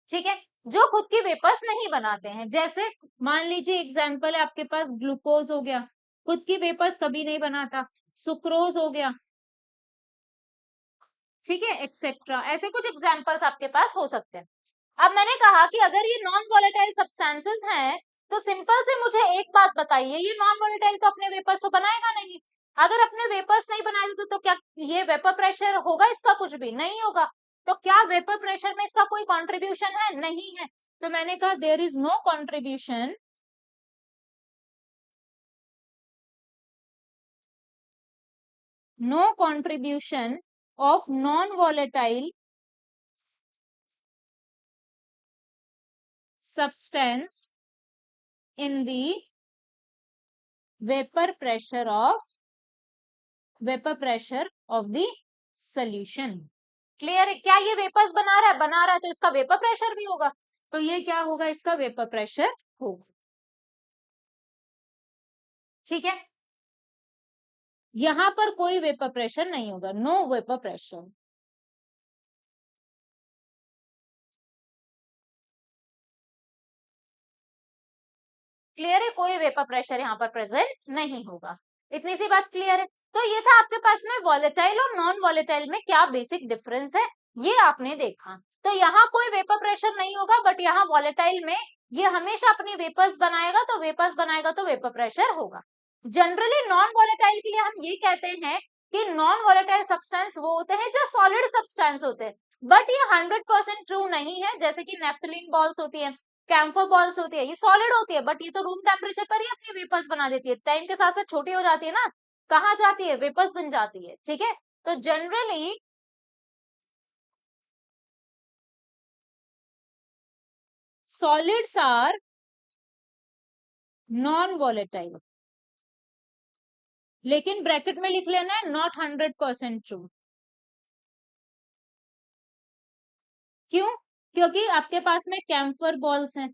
ठीक है, जो खुद की वेपर्स नहीं बनाते हैं। जैसे मान लीजिए एग्जाम्पल है आपके पास ग्लूकोज हो गया, खुद की वेपर्स कभी नहीं बनाता, सुक्रोज हो गया, ठीक है, एक्सेट्रा, ऐसे कुछ एग्जाम्पल्स आपके पास हो सकते हैं। अब मैंने कहा कि अगर ये नॉन वॉलेटाइल सब्सटेंसेस हैं, तो सिंपल से मुझे एक बात बताइए, ये नॉन वॉलेटाइल तो अपने वेपर्स तो बनाएगा नहीं। अगर अपने वेपर्स नहीं बनाएगा तो क्या ये वेपर प्रेशर होगा, इसका कुछ भी नहीं होगा। तो क्या वेपर प्रेशर में इसका कोई कंट्रीब्यूशन है, नहीं है। तो मैंने कहा there is no contribution, no contribution of non volatile substance in the vapor pressure of the solution। Clear है? क्या ये वेपर्स बना रहा है, बना रहा है, तो इसका वेपर प्रेशर भी होगा। तो ये क्या होगा, इसका वेपर प्रेशर होगा। ठीक है, यहां पर कोई वेपर प्रेशर नहीं होगा, नो वेपर प्रेशर। क्लियर है, कोई वेपर प्रेशर यहाँ पर प्रेजेंट नहीं होगा। इतनी सी बात क्लियर है। तो ये था आपके पास में वॉलेटाइल और नॉन वॉलेटाइल में क्या बेसिक डिफरेंस है, ये आपने देखा। तो यहाँ कोई वेपर प्रेशर नहीं होगा, बट यहाँ वॉलेटाइल में ये हमेशा अपनी वेपर्स बनाएगा, तो वेपर्स बनाएगा तो वेपर प्रेशर होगा। जनरली नॉन वॉलेटाइल के लिए हम ये कहते हैं कि नॉन वॉलेटाइल सब्सटेंस वो होते हैं जो सॉलिड सब्सटेंस होते हैं, बट ये 100% ट्रू नहीं है। जैसे कि नेफ्थलीन बॉल्स होती है, कैम्फर बॉल्स होती है, ये सॉलिड होती है, बट ये तो रूम टेम्परेचर पर ही अपनी वेपर्स बना देती है, टाइम के साथ साथ छोटी हो जाती है ना, कहाँ जाती है, वेपर्स बन जाती है। ठीक है, तो generally solids are non volatile, लेकिन ब्रैकेट में लिख लेना है नॉट 100% ट्रू। क्यों? क्योंकि आपके पास में कैम्फर बॉल्स हैं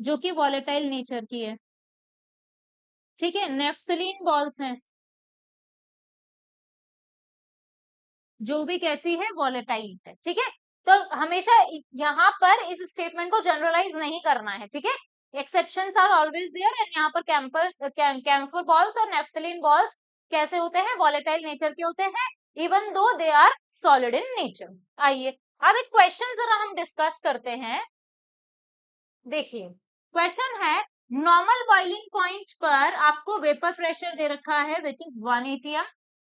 जो कि वॉलेटाइल नेचर की है। ठीक है, नेफ्थलीन बॉल्स हैं जो भी कैसी है, वॉलेटाइल है। ठीक है, तो हमेशा यहाँ पर इस स्टेटमेंट को जनरलाइज नहीं करना है। ठीक है, exceptions are always there, and यहाँ पर कैम्फर बॉल्स और नेफ्थलीन बॉल्स कैसे होते हैं, वॉलेटाइल नेचर के होते हैं, even though they are solid in nature. आइए अब एक क्वेश्चन जरा हम डिस्कस करते हैं। देखिए क्वेश्चन है, नॉर्मल बॉइलिंग पॉइंट पर आपको वेपर प्रेशर दे रखा है विच इज 1 atm,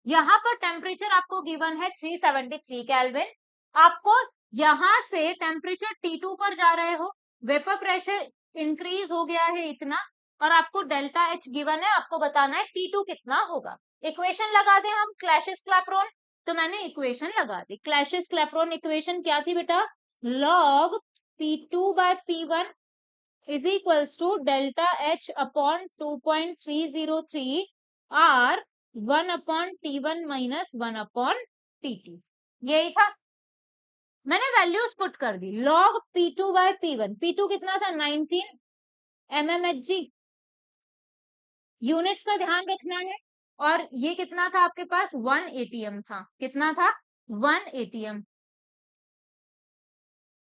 यहाँ पर टेम्परेचर आपको गिवन है 373 केल्विन, आपको यहाँ से टेम्परेचर T2 पर जा रहे हो, वेपर प्रेशर इंक्रीज हो गया है इतना, और आपको डेल्टा H गिवन है, आपको बताना है T2 कितना होगा। इक्वेशन लगा दे हम, क्लैशियस क्लैपेरॉन। तो मैंने इक्वेशन लगा दी, क्लैशियस क्लैपेरॉन इक्वेशन क्या थी बेटा, log P2 by P1 is equals to delta H upon 2.303 R 1 upon T1 minus 1 upon T2। यही था, मैंने वैल्यूज पुट कर दी। log P2 by P1, P2 कितना था 19 mmHg, यूनिट्स का ध्यान रखना है, और ये कितना था आपके पास 1 atm था, कितना था 1 atm।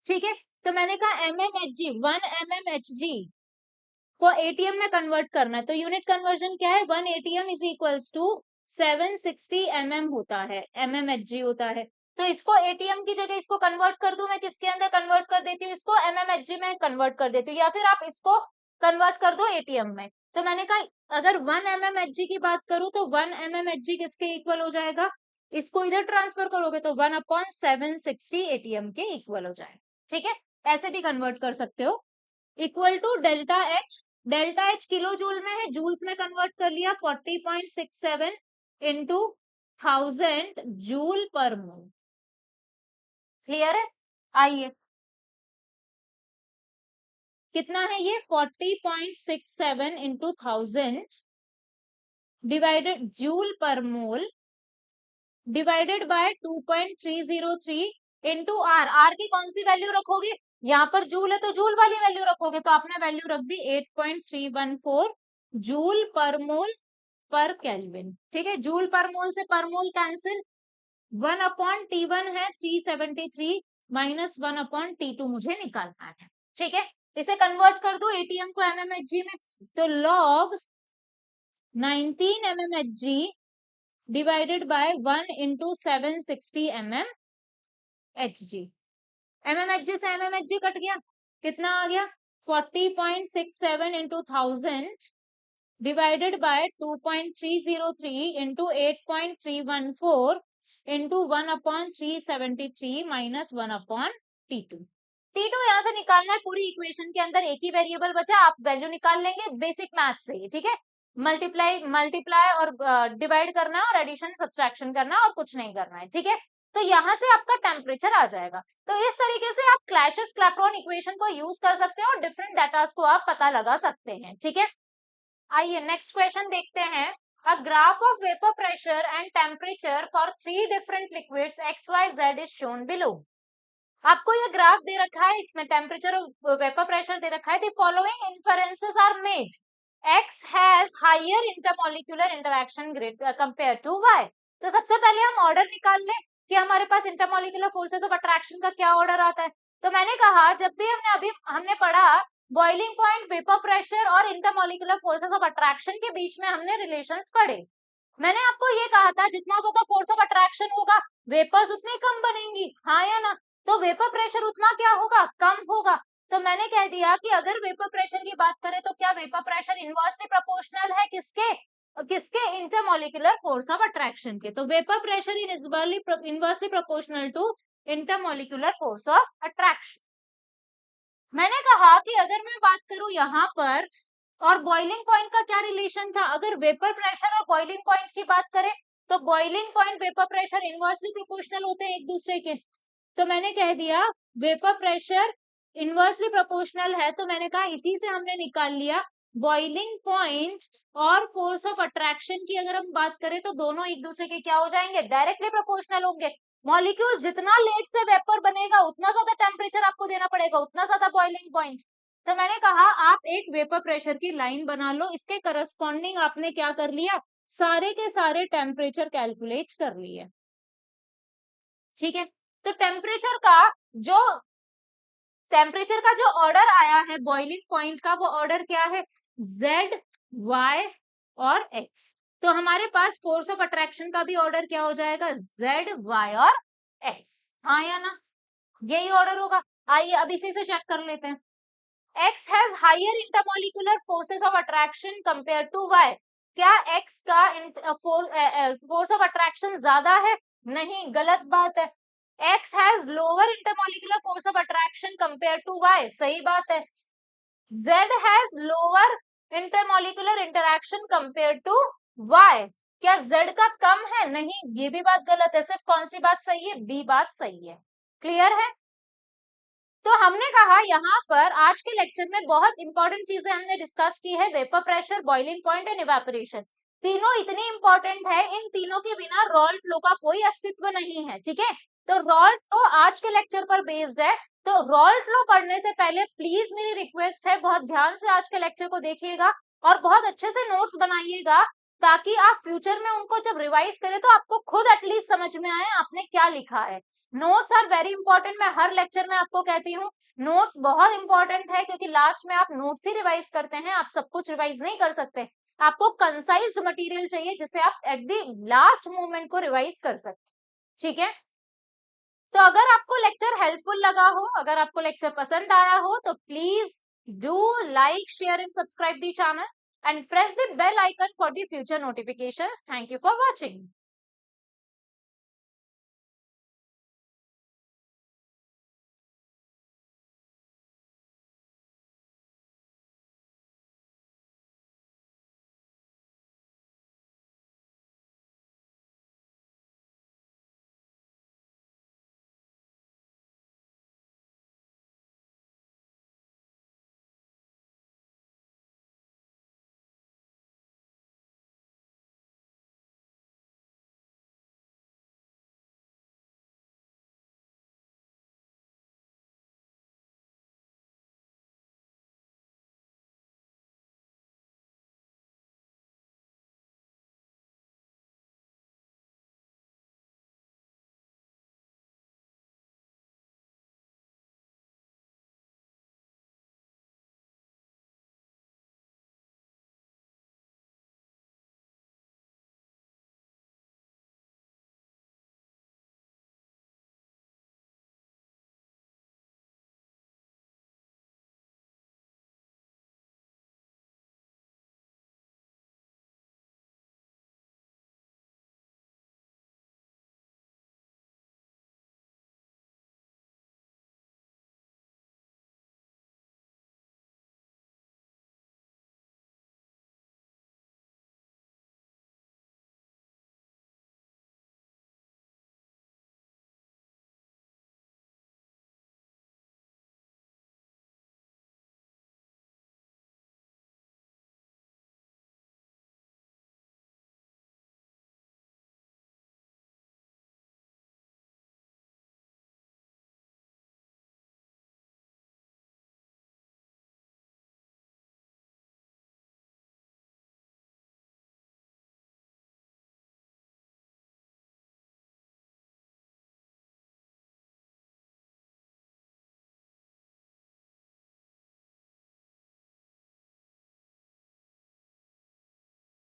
ठीक है, तो मैंने कहा mmHg 1 mmHg को एटीएम में कन्वर्ट करना है, तो यूनिट कन्वर्जन क्या है, 1 ATM is equals to 760 mm होता है, mmHg होता है। तो इसको एटीएम की जगह इसको कन्वर्ट कर दूं, मैं किसके अंदर कन्वर्ट कर देती हूँ, इसको mmHg में कन्वर्ट कर देती हूँ, या फिर आप इसको कन्वर्ट कर दो एटीएम में। तो मैंने कहा अगर 1 mmHg की बात करूं तो 1 mmHg किसके इक्वल हो जाएगा, इसको इधर ट्रांसफर करोगे तो 1/760 एटीएम के इक्वल हो जाएगा। ठीक है, ऐसे भी कन्वर्ट कर सकते हो, equal to delta H, delta H kilo joule में है, जूल्स में कन्वर्ट कर लिया 40.67 इंटू 1000 जूल पर मोल। क्लियर है, आइए कितना है ये 40.67 इंटू 1000 डिवाइडेड जूल पर mole divided by 2.303 into R, R की कौन सी वैल्यू रखोगे, यहाँ पर जूल है तो जूल वाली वैल्यू रखोगे, तो आपने वैल्यू रख दी 8.314 जूल पर मोल पर केल्विन। ठीक है, जूल पर मोल से पर मोल कैंसिल, 1/T1 है 373 माइनस 1/T2 मुझे निकालना है। ठीक है, इसे कन्वर्ट कर दो एटीएम को mmHg में, तो log 19 mmHg divided by 1 into 760 mmHg, mmHg से mmHg कट गया, कितना आ गया 40.67 into 1000 divided by 2.303 into 8.314 into 1/373 minus 1/T2। T2 यहाँ से निकालना है, पूरी इक्वेशन के अंदर एक ही वेरिएबल बचा, आप वैल्यू निकाल लेंगे बेसिक मैथ से ही। ठीक है, मल्टीप्लाई और डिवाइड करना है, और एडिशन सब्सट्रैक्शन करना है, और कुछ नहीं करना है। ठीक है, तो यहाँ से आपका टेम्परेचर आ जाएगा। तो इस तरीके से आप क्लैशियस क्लैपेरॉन इक्वेशन को यूज कर सकते हैं और डिफरेंट डाटास को आप पता लगा सकते हैं। ठीक है, आइए नेक्स्ट क्वेश्चन देखते हैं। A graph of vapour pressure and temperature for 3 different liquids XYZ is shown below. आपको ये ग्राफ दे रखा है, इसमें टेम्परेचर और वेपर प्रेशर दे रखा है। The following inferences are made, X has higher intermolecular interaction grade compare to Y। तो सबसे पहले हम ऑर्डर निकाल ले कि हमारे पास इंटरमोलिकुलर फोर्सेस ऑफ अट्रैक्शन का क्या ऑर्डर आता है। तो मैंने कहा जब भी हमने पढ़ा बॉइलिंग पॉइंट, वेपर प्रेशर और इंटरमोलिकुलर फोर्सेस ऑफ अट्रैक्शन के बीच में हमने रिलेशंस पढ़े। मैंने आपको ये कहा था जितना ज्यादा फोर्स ऑफ अट्रैक्शन होगा वेपर्स उतनी कम बनेंगी, हाँ या ना। तो वेपर प्रेशर उतना क्या होगा, कम होगा। तो मैंने कह दिया कि अगर वेपर प्रेशर की बात करें तो क्या वेपर प्रेशर इनवर्सली प्रोपोर्शनल है किसके, किसके, इंटरमोलिकुलर फोर्स ऑफ अट्रैक्शन के। तो vapour pressure is inversely proportional to intermolecular force of attraction. मैंने कहा कि अगर मैं बात करूं यहाँ पर और बॉइलिंग पॉइंट का क्या रिलेशन था, अगर वेपर प्रेशर और बॉइलिंग पॉइंट की बात करें तो boiling point vapour pressure inversely proportional होते हैं एक दूसरे के। तो मैंने कह दिया वेपर प्रेशर इनवर्सली प्रोपोर्शनल है, तो मैंने कहा इसी से हमने निकाल लिया बॉइलिंग पॉइंट और फोर्स ऑफ अट्रैक्शन की अगर हम बात करें तो दोनों एक दूसरे के क्या हो जाएंगे, डायरेक्टली प्रोपोर्शनल होंगे। मॉलिक्यूल जितना लेट से वेपर बनेगा उतना ज्यादा टेम्परेचर आपको देना पड़ेगा, उतना ज्यादा बॉइलिंग पॉइंट। तो मैंने कहा आप एक वेपर प्रेशर की लाइन बना लो, इसके करस्पॉन्डिंग आपने क्या कर लिया, सारे के सारे टेम्परेचर कैलकुलेट कर लिए। ठीक है, तो टेम्परेचर का जो ऑर्डर आया है बॉइलिंग पॉइंट का, वो ऑर्डर क्या है, Z, Y और X। तो हमारे पास फोर्स ऑफ अट्रैक्शन का भी ऑर्डर क्या हो जाएगा, Z, Y और X, हाँ या ना, यही ऑर्डर होगा। आइए अब इसी से चेक कर लेते हैं। X has higher intermolecular forces of attraction compared to Y। क्या X का फोर्स ऑफ अट्रैक्शन ज्यादा है, नहीं, गलत बात है। X has lower intermolecular force of attraction compared to Y, सही बात है। Z has lower intermolecular interaction compared to Y, क्या Z का कम है, नहीं, ये भी बात गलत है। सिर्फ कौन सी बात सही है, B बात सही है। क्लियर है। तो हमने कहा यहाँ पर आज के लेक्चर में बहुत इंपॉर्टेंट चीजें हमने डिस्कस की है, vapour pressure, boiling point and evaporation. तीनों इतनी इंपॉर्टेंट है, इन तीनों के बिना रॉल्ट फ्लो का कोई अस्तित्व नहीं है। ठीक है, तो रॉल्ट फ्लो आज के लेक्चर पर बेस्ड है। तो रॉल्ट फ्लो पढ़ने से पहले प्लीज मेरी रिक्वेस्ट है बहुत ध्यान से आज के लेक्चर को देखिएगा और बहुत अच्छे से नोट्स बनाइएगा, ताकि आप फ्यूचर में उनको जब रिवाइज करें तो आपको खुद एटलीस्ट समझ में आए आपने क्या लिखा है। नोट्स आर वेरी इंपॉर्टेंट, मैं हर लेक्चर में आपको कहती हूँ नोट्स बहुत इंपॉर्टेंट है, क्योंकि लास्ट में आप नोट्स ही रिवाइज करते हैं, आप सब कुछ रिवाइज नहीं कर सकते। आपको कंसाइज्ड मटेरियल चाहिए जिसे आप एट द लास्ट मोमेंट को रिवाइज कर सकते। ठीक है, तो अगर आपको लेक्चर हेल्पफुल लगा हो, अगर आपको लेक्चर पसंद आया हो, तो please do like, share and subscribe the channel and press the bell icon for the future notifications. Thank you for watching.